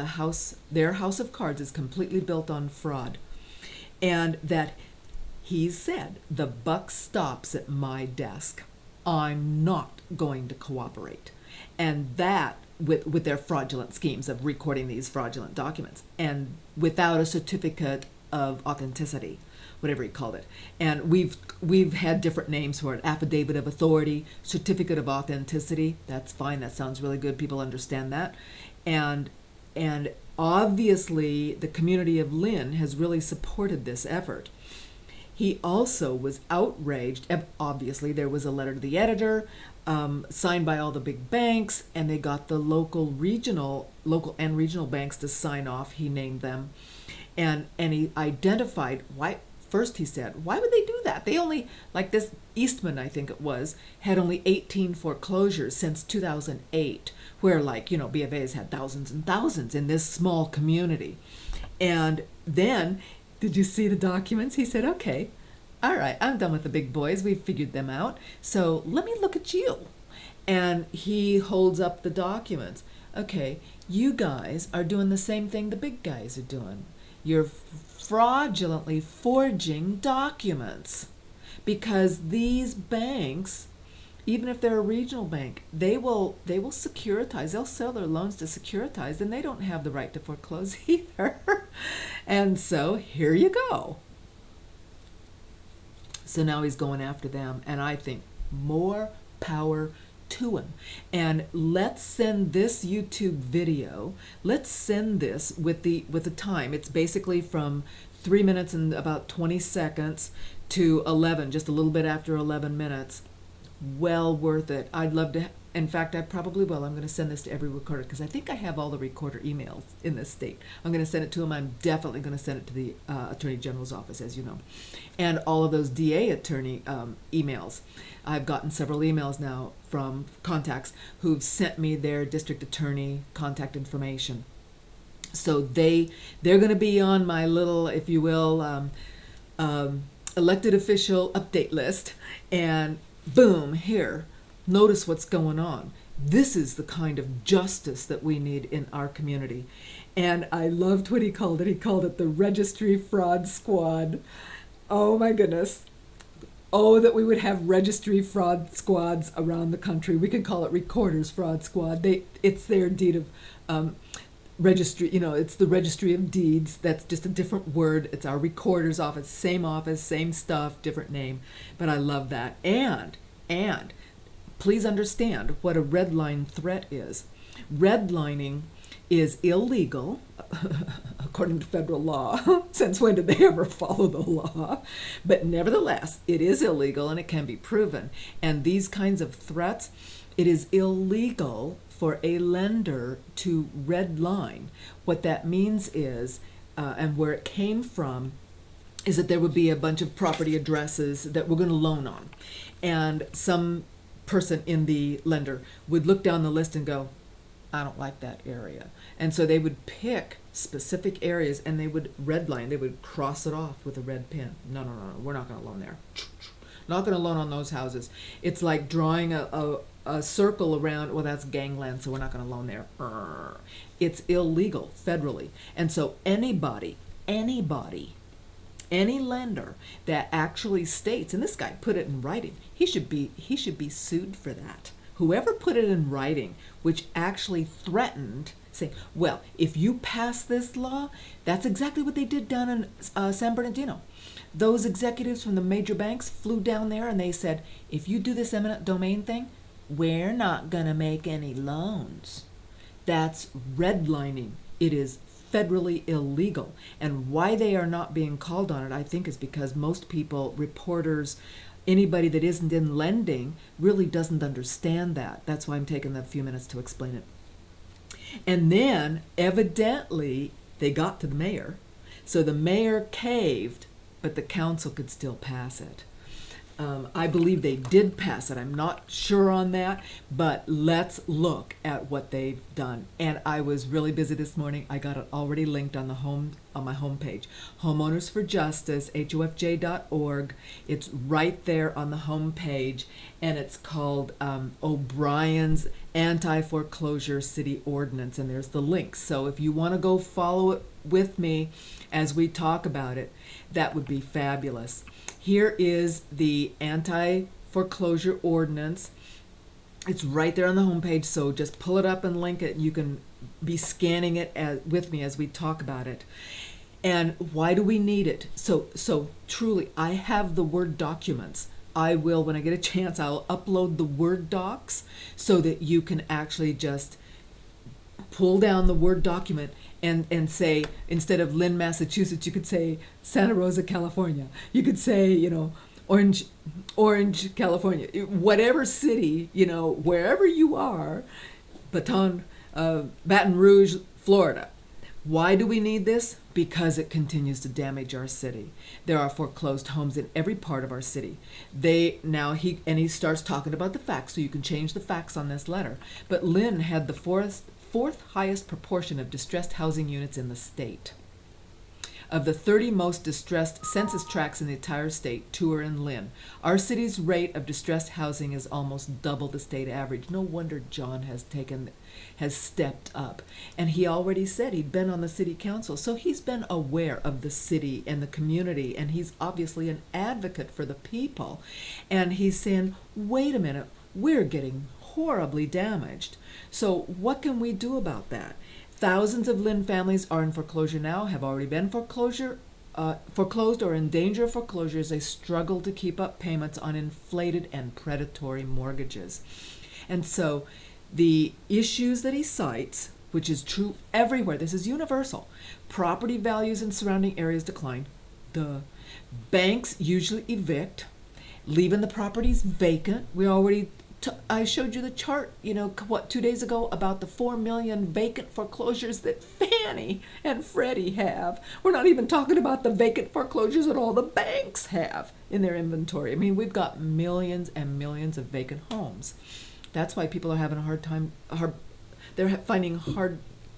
their house of cards is completely built on fraud. And that he said, the buck stops at my desk. I'm not going to cooperate. And that with their fraudulent schemes of recording these fraudulent documents and without a certificate of authenticity, whatever he called it. And we've had different names for it: affidavit of authority, certificate of authenticity. That's fine. That sounds really good. People understand that. And obviously the community of Lynn has really supported this effort. He also was outraged. Obviously, there was a letter to the editor, signed by all the big banks, and they got the local and regional banks to sign off. He named them, and he identified why. First, he said, why would they do that? They only, like this Eastman, I think it was, had only 18 foreclosures since 2008, where B of A has had thousands and thousands in this small community. And then, did you see the documents? He said, okay, all right, I'm done with the big boys. We've figured them out. So let me look at you. And he holds up the documents. Okay, you guys are doing the same thing the big guys are doing. You're fraudulently forging documents, because these banks, even if they're a regional bank, they will securitize. They'll sell their loans to securitize, and they don't have the right to foreclose either. And so here you go. So now he's going after them, and I think more power to him. And let's send this YouTube video. Let's send this with the time. It's basically from 3 minutes and about 20 seconds to 11, just a little bit after 11 minutes. Well worth it. I'd love to. In fact, I probably will. I'm going to send this to every recorder because I think I have all the recorder emails in this state. I'm going to send it to him. I'm definitely going to send it to the Attorney General's office, as you know, and all of those DA attorney emails. I've gotten several emails now from contacts who've sent me their district attorney contact information. So they're going to be on my little, if you will, elected official update list, and boom, here. Notice what's going on. This is the kind of justice that we need in our community. And I loved what he called it. He called it the Registry Fraud Squad. Oh my goodness. Oh, that we would have registry fraud squads around the country. We could call it Recorders Fraud Squad. It's their deed of registry, it's the Registry of Deeds. That's just a different word. It's our recorder's office, same stuff, different name. But I love that. And please understand what a red line threat is. Redlining is illegal, according to federal law. Since when did they ever follow the law? But nevertheless, it is illegal and it can be proven. And these kinds of threats, it is illegal for a lender to redline. What that means is, and where it came from, is that there would be a bunch of property addresses that we're going to loan on. And some person in the lender would look down the list and go, I don't like that area. And so they would pick specific areas and they would redline. They would cross it off with a red pen. No, we're not going to loan there. Not going to loan on those houses. It's like drawing a circle around, well, that's gangland, so we're not going to loan there. It's illegal federally. And so anybody, any lender that actually states, and this guy put it in writing, he should be sued for that. Whoever put it in writing, which actually threatened, saying, well, if you pass this law, that's exactly what they did down in San Bernardino. Those executives from the major banks flew down there and they said, if you do this eminent domain thing, we're not going to make any loans. That's redlining. It is federally illegal. And why they are not being called on it, I think, is because most people, reporters, anybody that isn't in lending really doesn't understand that. That's why I'm taking a few minutes to explain it. And then, evidently, they got to the mayor. So the mayor caved, but the council could still pass it. I believe they did pass it. I'm not sure on that, but let's look at what they've done. And I was really busy this morning. I got it already linked on my homepage. Homeowners for Justice, hofj.org. It's right there on the homepage, and it's called O'Brien's Anti-Foreclosure City Ordinance, and there's the link. So if you want to go follow it with me as we talk about it, that would be fabulous. Here is the Anti-Foreclosure Ordinance. It's right there on the homepage, so just pull it up and link it. You can be scanning it with me as we talk about it. And why do we need it? So truly, I have the Word documents. I will, when I get a chance, I'll upload the Word docs so that you can actually just pull down the Word document and say, instead of Lynn, Massachusetts, you could say Santa Rosa, California. You could say, Orange, California. Whatever city, wherever you are, Baton Rouge, Florida. Why do we need this? Because it continues to damage our city. There are foreclosed homes in every part of our city. He starts talking about the facts, so you can change the facts on this letter. But Lynn had the fourth highest proportion of distressed housing units in the state. Of the 30 most distressed census tracts in the entire state, 2 are in Lynn. Our city's rate of distressed housing is almost double the state average. No wonder John has stepped up. And he already said he'd been on the city council, so he's been aware of the city and the community, and he's obviously an advocate for the people. And he's saying, wait a minute, we're getting horribly damaged. So what can we do about that? Thousands of Lynn families are in foreclosure now, have already been foreclosed or in danger of foreclosure as they struggle to keep up payments on inflated and predatory mortgages. And so the issues that he cites, which is true everywhere, this is universal. Property values in surrounding areas decline. Banks usually evict, leaving the properties vacant. I showed you the chart, 2 days ago about the 4 million vacant foreclosures that Fannie and Freddie have. We're not even talking about the vacant foreclosures that all the banks have in their inventory. I mean, we've got millions and millions of vacant homes. That's why people are having a hard time. They're finding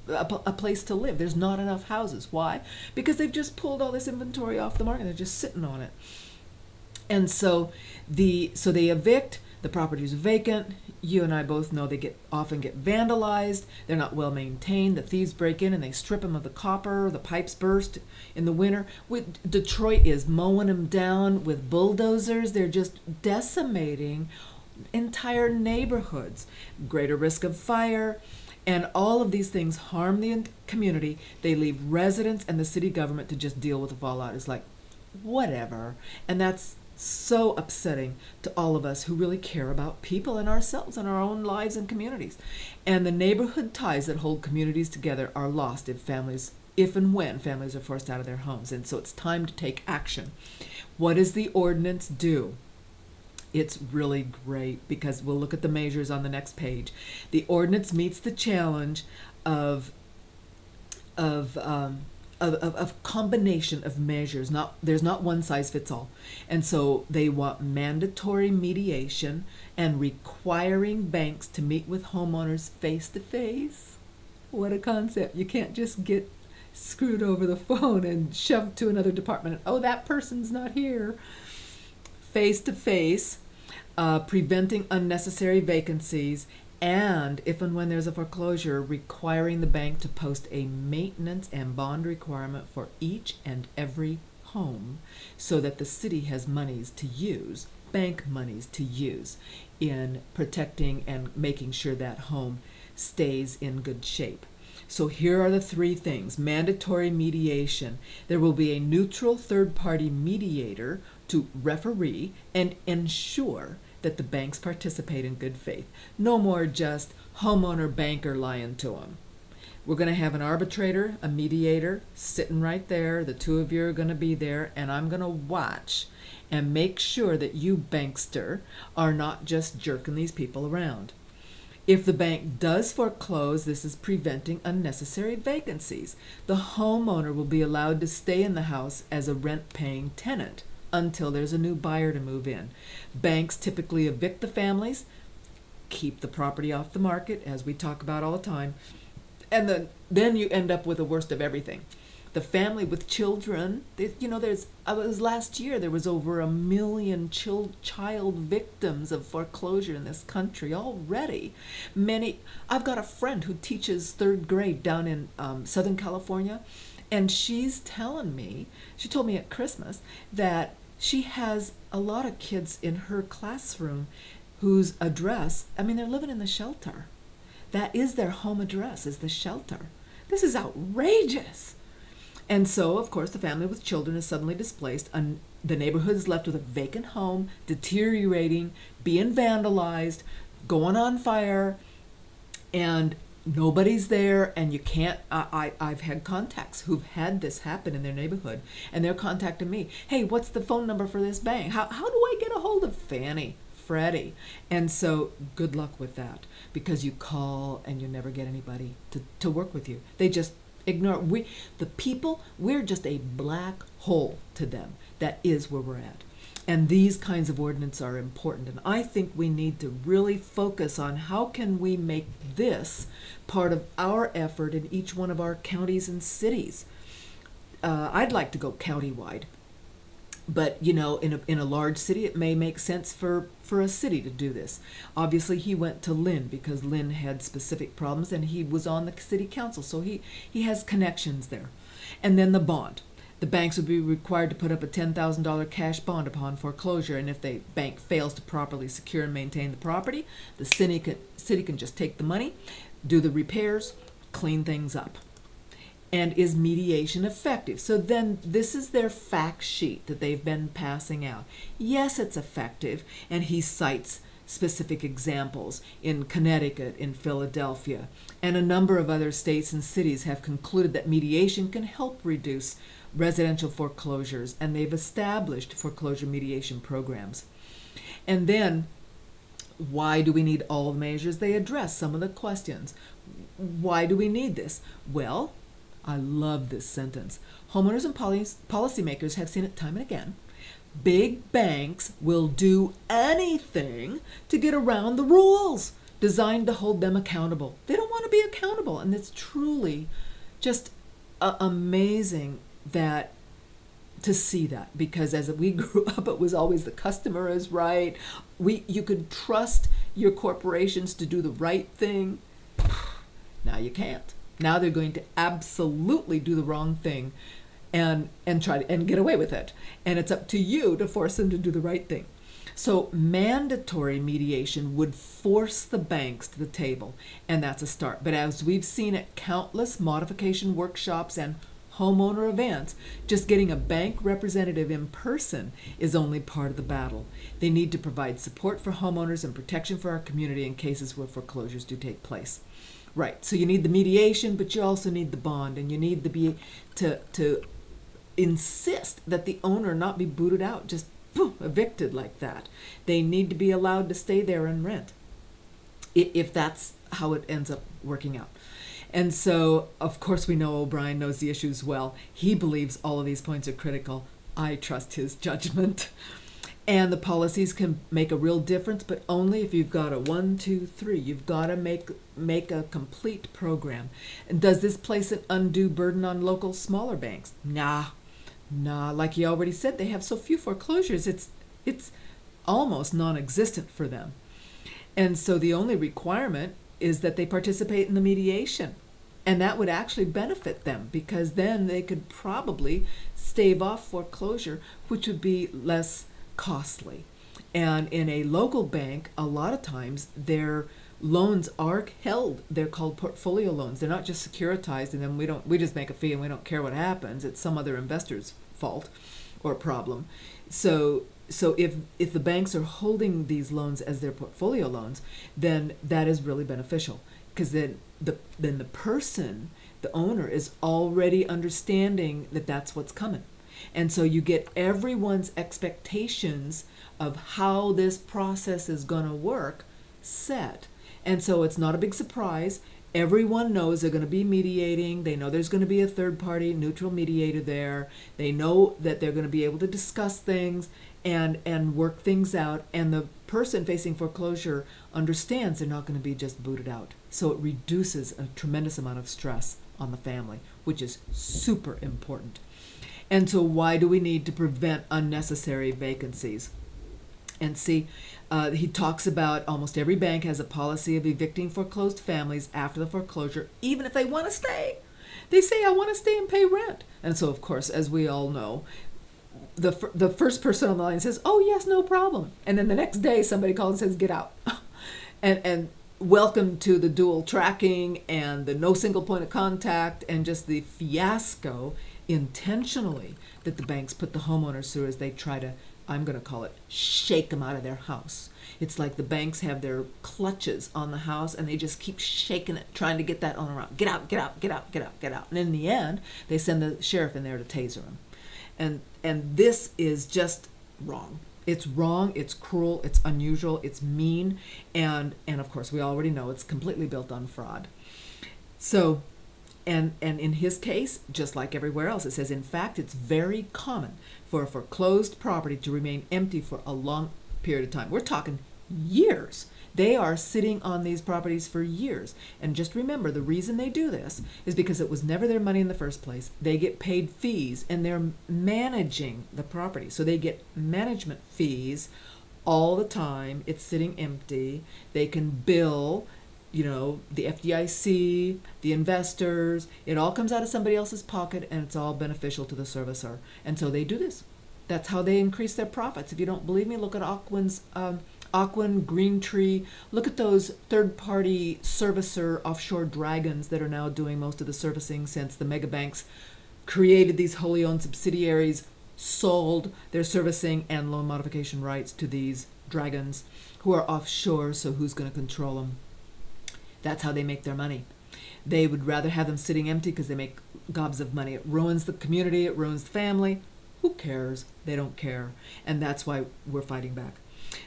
a place to live. There's not enough houses. Why? Because they've just pulled all this inventory off the market. They're just sitting on it. And so they evict. The property is vacant. You and I both know they often get vandalized. They're not well maintained. The thieves break in and they strip them of the copper. The pipes burst in the winter. Detroit is mowing them down with bulldozers. They're just decimating entire neighborhoods. Greater risk of fire. And all of these things harm the community. They leave residents and the city government to just deal with the fallout. It's like, whatever. And that's so upsetting to all of us who really care about people and ourselves and our own lives and communities. And the neighborhood ties that hold communities together are lost if and when families are forced out of their homes. And so it's time to take action. What does the ordinance do? It's really great because we'll look at the measures on the next page. The ordinance meets the challenge of combination of measures. There's not one size fits all. And so they want mandatory mediation and requiring banks to meet with homeowners face to face. What a concept. You can't just get screwed over the phone and shoved to another department. Oh, that person's not here. Face to face, preventing unnecessary vacancies, and if and when there's a foreclosure, requiring the bank to post a maintenance and bond requirement for each and every home so that the city has monies to use, bank monies to use in protecting and making sure that home stays in good shape. So here are the 3 things. Mandatory mediation. There will be a neutral third-party mediator to referee and ensure that the banks participate in good faith. No more just homeowner banker lying to them. We're going to have an arbitrator, a mediator, sitting right there. The two of you are going to be there, and I'm going to watch and make sure that you, bankster, are not just jerking these people around. If the bank does foreclose, this is preventing unnecessary vacancies. The homeowner will be allowed to stay in the house as a rent-paying tenant until there's a new buyer to move in. Banks typically evict the families, keep the property off the market, as we talk about all the time, and then you end up with the worst of everything. The family with children, it was last year there was over 1 million child victims of foreclosure in this country already. I've got a friend who teaches 3rd grade down in Southern California, and she told me at Christmas that she has a lot of kids in her classroom whose address, they're living in the shelter. That is their home address, is the shelter. This is outrageous. And so, of course, the family with children is suddenly displaced, and the neighborhood is left with a vacant home, deteriorating, being vandalized, going on fire, and nobody's there, and you can't. I've had contacts who've had this happen in their neighborhood, and they're contacting me. Hey, what's the phone number for this bank? How do I get a hold of Fannie, Freddie? And so, good luck with that, because you call and you never get anybody to work with you. They just ignore. We're just a black hole to them. That is where we're at. And these kinds of ordinances are important. And I think we need to really focus on how can we make this part of our effort in each one of our counties and cities. I'd like to go countywide. But, in a large city, it may make sense for a city to do this. Obviously, he went to Lynn because Lynn had specific problems, and he was on the city council, so he has connections there. And then the bond. The banks would be required to put up a $10,000 cash bond upon foreclosure, and if the bank fails to properly secure and maintain the property, the city can just take the money, do the repairs, clean things up. And is mediation effective? So then this is their fact sheet that they've been passing out. Yes, it's effective, and he cites specific examples in Connecticut, in Philadelphia, and a number of other states and cities have concluded that mediation can help reduce residential foreclosures, and they've established foreclosure mediation programs. And then, why do we need all the measures? They address some of the questions. Why do we need this? Well, I love this sentence. Homeowners and policymakers have seen it time and again. Big banks will do anything to get around the rules designed to hold them accountable. They don't want to be accountable, and it's truly just amazing to see that, because as we grew up, it was always the customer is right. You could trust your corporations to do the right thing. Now you can't. Now they're going to absolutely do the wrong thing and try and get away with it. And it's up to you to force them to do the right thing. So mandatory mediation would force the banks to the table, and that's a start. But as we've seen at countless modification workshops and homeowner events, just getting a bank representative in person is only part of the battle. They need to provide support for homeowners and protection for our community in cases where foreclosures do take place. Right, so you need the mediation, but you also need the bond, and you need to insist that the owner not be booted out, just evicted like that. They need to be allowed to stay there and rent, if that's how it ends up working out. And so, of course, we know O'Brien knows the issues well. He believes all of these points are critical. I trust his judgment. And the policies can make a real difference, but only if you've got a 1, 2, 3. You've got to make a complete program. And does this place an undue burden on local smaller banks? Nah. Like he already said, they have so few foreclosures. It's almost non-existent for them. And so the only requirement is that they participate in the mediation. And that would actually benefit them, because then they could probably stave off foreclosure, which would be less costly. And in a local bank, a lot of times their loans are held. They're called portfolio loans. They're not just securitized and then we just make a fee and we don't care what happens. It's some other investor's fault or problem. So if the banks are holding these loans as their portfolio loans, then that is really beneficial, because then then the person, the owner, is already understanding that that's what's coming. And so you get everyone's expectations of how this process is going to work set. And so it's not a big surprise. Everyone knows they're going to be mediating. They know there's going to be a third party neutral mediator there. They know that they're going to be able to discuss things and work things out. And the person facing foreclosure understands they're not going to be just booted out. So it reduces a tremendous amount of stress on the family, which is super important. And so why do we need to prevent unnecessary vacancies? And see, he talks about almost every bank has a policy of evicting foreclosed families after the foreclosure, even if they want to stay. They say, I want to stay and pay rent. And so, of course, as we all know, the first person on the line says, oh, yes, no problem. And then the next day, somebody calls and says, get out. and welcome to the dual tracking and the no single point of contact and just the fiasco intentionally that the banks put the homeowners through as they try to, I'm going to call it, shake them out of their house. It's like the banks have their clutches on the house and they just keep shaking it, trying to get that owner out. Get out, get out, get out, get out, get out. And in the end, they send the sheriff in there to taser him. And this is just wrong. It's wrong, it's cruel, it's unusual, it's mean, and of course we already know it's completely built on fraud. So, and in his case, just like everywhere else, it says, in fact, it's very common for a foreclosed property to remain empty for a long period of time. We're talking years. They are sitting on these properties for years. And just remember, the reason they do this is because it was never their money in the first place. They get paid fees, and they're managing the property. So they get management fees all the time. It's sitting empty. They can bill, the FDIC, the investors. It all comes out of somebody else's pocket, and it's all beneficial to the servicer. And so they do this. That's how they increase their profits. If you don't believe me, look at Ocwen, Greentree. Look at those third-party servicer offshore dragons that are now doing most of the servicing since the mega banks created these wholly owned subsidiaries, sold their servicing and loan modification rights to these dragons who are offshore, so who's going to control them? That's how they make their money. They would rather have them sitting empty because they make gobs of money. It ruins the community, it ruins the family. Who cares? They don't care. And that's why we're fighting back.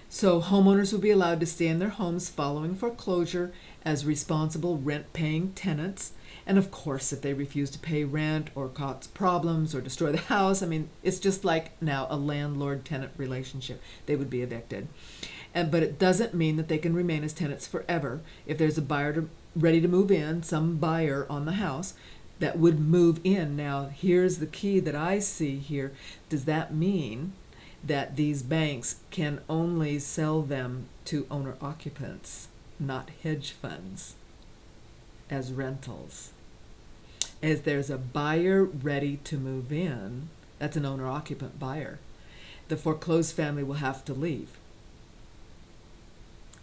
So homeowners will be allowed to stay in their homes following foreclosure as responsible rent-paying tenants. And of course, if they refuse to pay rent or cause problems or destroy the house, it's just like now a landlord-tenant relationship. They would be evicted. But it doesn't mean that they can remain as tenants forever. If there's a buyer ready to move in, some buyer on the house that would move in. Now, here's the key that I see here. Does that mean that these banks can only sell them to owner-occupants, not hedge funds, as rentals? As there's a buyer ready to move in, that's an owner-occupant buyer. The foreclosed family will have to leave.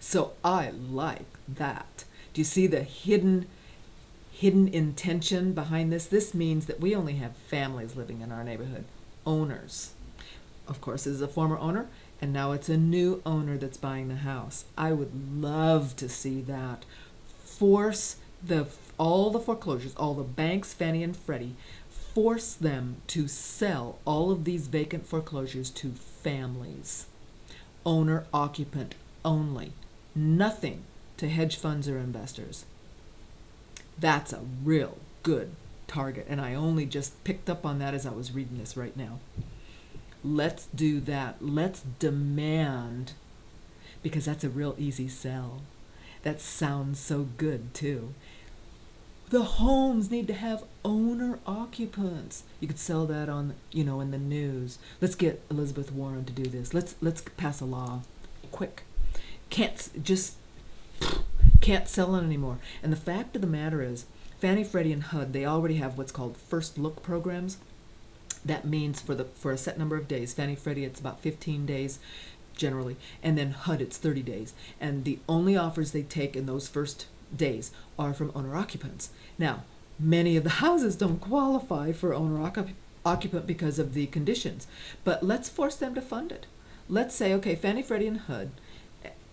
So I like that. Do you see the hidden intention behind this? This means that we only have families living in our neighborhood, owners. Of course, this is a former owner, and now it's a new owner that's buying the house. I would love to see that. Force all the foreclosures, all the banks, Fannie and Freddie, force them to sell all of these vacant foreclosures to families. Owner-occupant only. Nothing to hedge funds or investors. That's a real good target, and I only just picked up on that as I was reading this right now. Let's do that. Let's demand, because that's a real easy sell. That sounds so good too. The homes need to have owner occupants. You could sell that on, in the news. Let's get Elizabeth Warren to do this. Let's pass a law quick. Can't sell it anymore. And the fact of the matter is, Fannie, Freddie, and HUD, they already have what's called first look programs. That means for a set number of days. Fannie, Freddie, it's about 15 days generally, and then HUD, it's 30 days. And the only offers they take in those first days are from owner-occupants. Now, many of the houses don't qualify for owner-occupant because of the conditions, but let's force them to fund it. Let's say, okay, Fannie, Freddie, and HUD,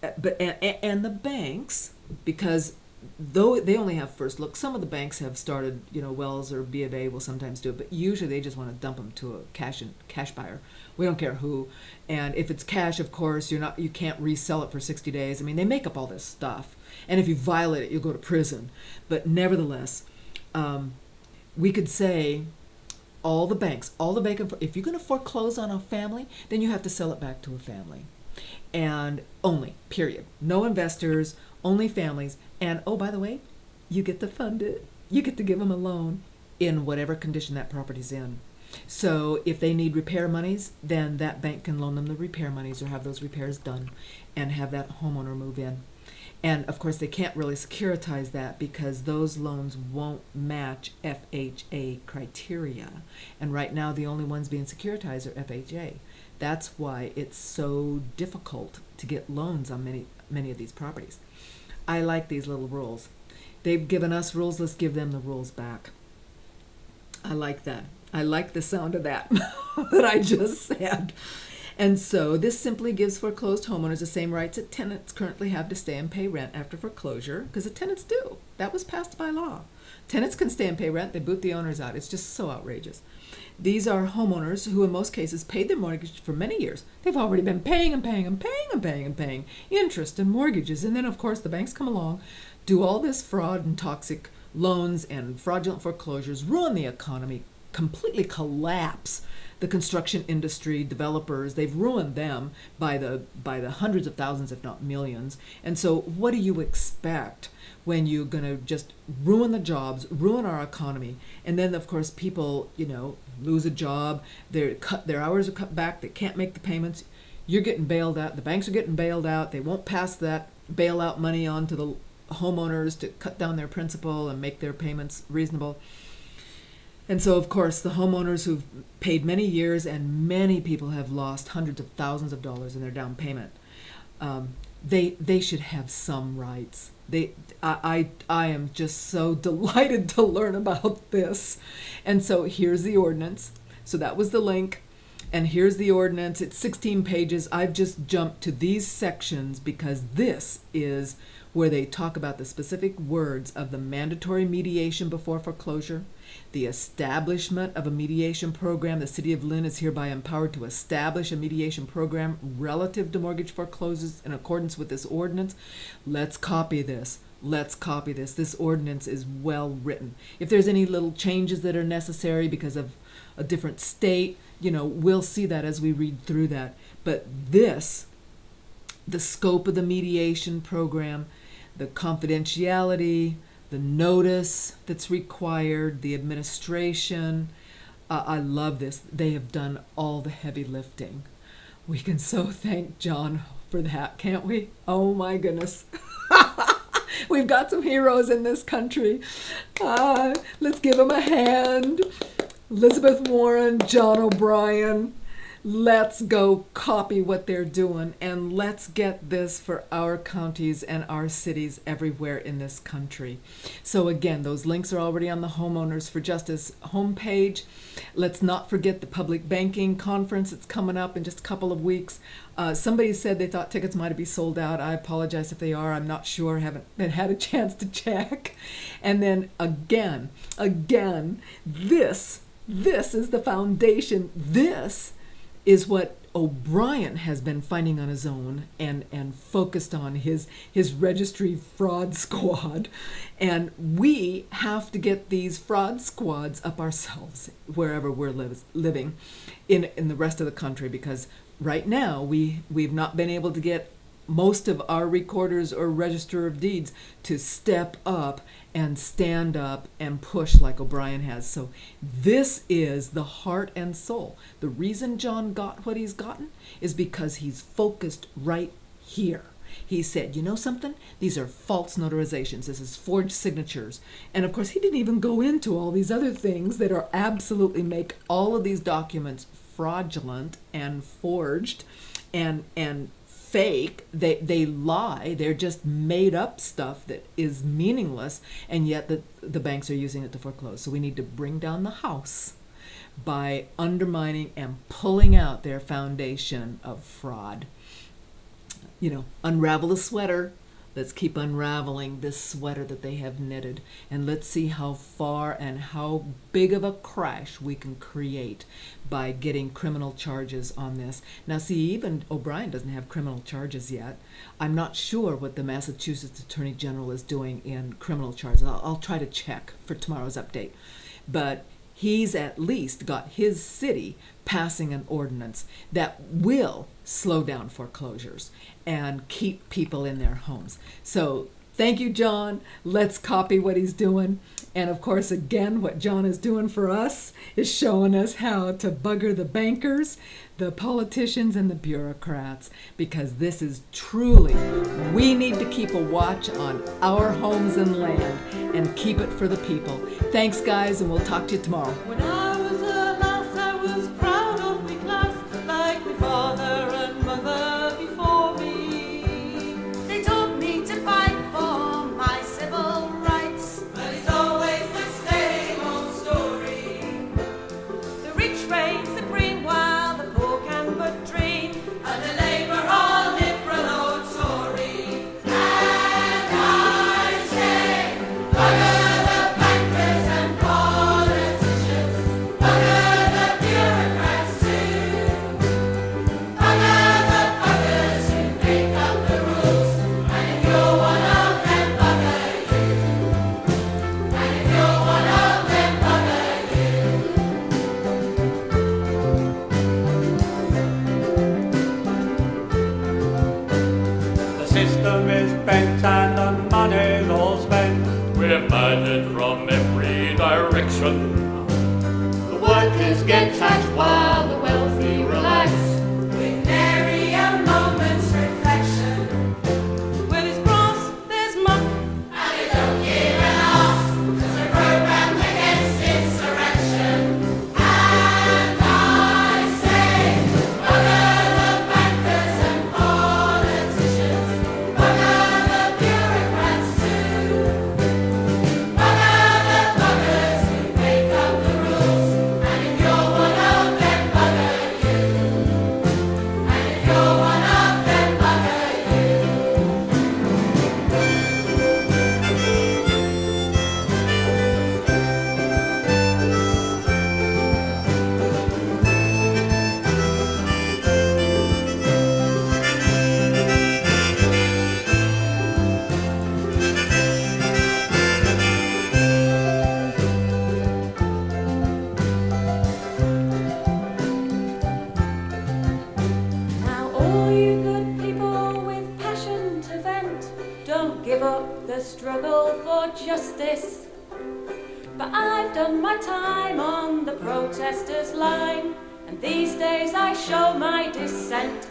and the banks, because though they only have first look. Some of the banks have started, Wells or B of A will sometimes do it, but usually they just want to dump them to a cash buyer. We don't care who. And if it's cash, of course, you can't resell it for 60 days. I mean, they make up all this stuff. And if you violate it, you'll go to prison. But nevertheless, we could say all the banks, if you're going to foreclose on a family, then you have to sell it back to a family. And only, period. No investors, only families. And oh, by the way, you get to fund it. You get to give them a loan in whatever condition that property's in. So if they need repair monies, then that bank can loan them the repair monies or have those repairs done and have that homeowner move in. And of course, they can't really securitize that because those loans won't match FHA criteria. And right now, the only ones being securitized are FHA. That's why it's so difficult to get loans on many of these properties. I like these little rules. They've given us rules, let's give them the rules back. I like that. I like the sound of that that I just said. And so this simply gives foreclosed homeowners the same rights that tenants currently have to stay and pay rent after foreclosure, because the tenants do. That was passed by law. Tenants can stay and pay rent, they boot the owners out. It's just so outrageous. These are homeowners who in most cases paid their mortgage for many years. They've already been paying and paying and paying and paying and paying interest and mortgages. And then of course the banks come along, do all this fraud and toxic loans and fraudulent foreclosures, ruin the economy, completely collapse the construction industry, developers. They've ruined them by the hundreds of thousands, if not millions. And so what do you expect when you're going to just ruin the jobs, ruin our economy? And then of course people, lose a job, their hours are cut back, they can't make the payments. You're getting bailed out, the banks are getting bailed out. They won't pass that bailout money on to the homeowners to cut down their principal and make their payments reasonable. And so, of course, the homeowners who've paid many years, and many people have lost hundreds of thousands of dollars in their down payment, they should have some rights. I am just so delighted to learn about this. And so here's the ordinance. So that was the link. And here's the ordinance. It's 16 pages. I've just jumped to these sections because this is where they talk about the specific words of the mandatory mediation before foreclosure, the establishment of a mediation program. The City of Lynn is hereby empowered to establish a mediation program relative to mortgage foreclosures in accordance with this ordinance. Let's copy this. Let's copy this. This ordinance is well written. If there's any little changes that are necessary because of a different state, we'll see that as we read through that. But this, the scope of the mediation program, the confidentiality, the notice that's required, the administration, I love this. They have done all the heavy lifting. We can so thank John for that, can't we? Oh my goodness. We've got some heroes in this country. Let's give them a hand. Elizabeth Warren, John O'Brien. Let's go copy what they're doing, and let's get this for our counties and our cities everywhere in this country. So again, those links are already on the Homeowners for Justice homepage. Let's not forget the public banking conference that's coming up in just a couple of weeks. Somebody said they thought tickets might be sold out. I apologize if they are. I'm not sure. Haven't had a chance to check. And then again, this is the foundation. This is what O'Brien has been finding on his own and focused on his registry fraud squad. And we have to get these fraud squads up ourselves wherever we're living in the rest of the country, because right now we've not been able to get most of our recorders or register of deeds to step up and stand up and push like O'Brien has. So this is the heart and soul. The reason John got what he's gotten is because he's focused right here. He said, you know something? These are false notarizations. This is forged signatures. And of course, he didn't even go into all these other things that are absolutely make all of these documents fraudulent and forged and fake. They lie. They're just made up stuff that is meaningless, and yet the banks are using it to foreclose. So we need to bring down the house by undermining and pulling out their foundation of fraud. Unravel the sweater, Let's keep unraveling this sweater that they have knitted, and let's see how far and how big of a crash we can create by getting criminal charges on this. Now, see, even O'Brien doesn't have criminal charges yet. I'm not sure what the Massachusetts Attorney General is doing in criminal charges. I'll try to check for tomorrow's update. But he's at least got his city passing an ordinance that will slow down foreclosures and keep people in their homes. So thank you, John. Let's copy what he's doing. And of course, again, what John is doing for us is showing us how to bugger the bankers, the politicians, and the bureaucrats, because this is truly, we need to keep a watch on our homes and land and keep it for the people. Thanks, guys, and we'll talk to you tomorrow. When I was a lass, I was proud of me class, like my father and mother before me. They taught me to fight for my civil rights, But it's always the same old story. the rich reign supreme while the poor can but dream. And the Labour or Liberal or Tory. And I say, bugger the bankers and politicians, bugger the bureaucrats too, bugger the buggers who make up the rules, and if you're one of them, bugger you, and if you're one of them, bugger you. The system is bent and the money's all spent. We're murdered from every direction. The workers get taxed while the wealthy relax, with nary a moment's reflection. Where there's brass, there's muck. And they don't give an arse, 'cause they're programmed against insurrection. And I say, bugger the bankers and politicians, bugger the bureaucrats too, bugger the buggers who make up the rules, and if you're one of them, bugger you, and if you're one of them, bugger you. Now all you good people with passion to vent, don't give up the struggle for justice. But I've done my time on the protesters' line, and these days I show my dissent.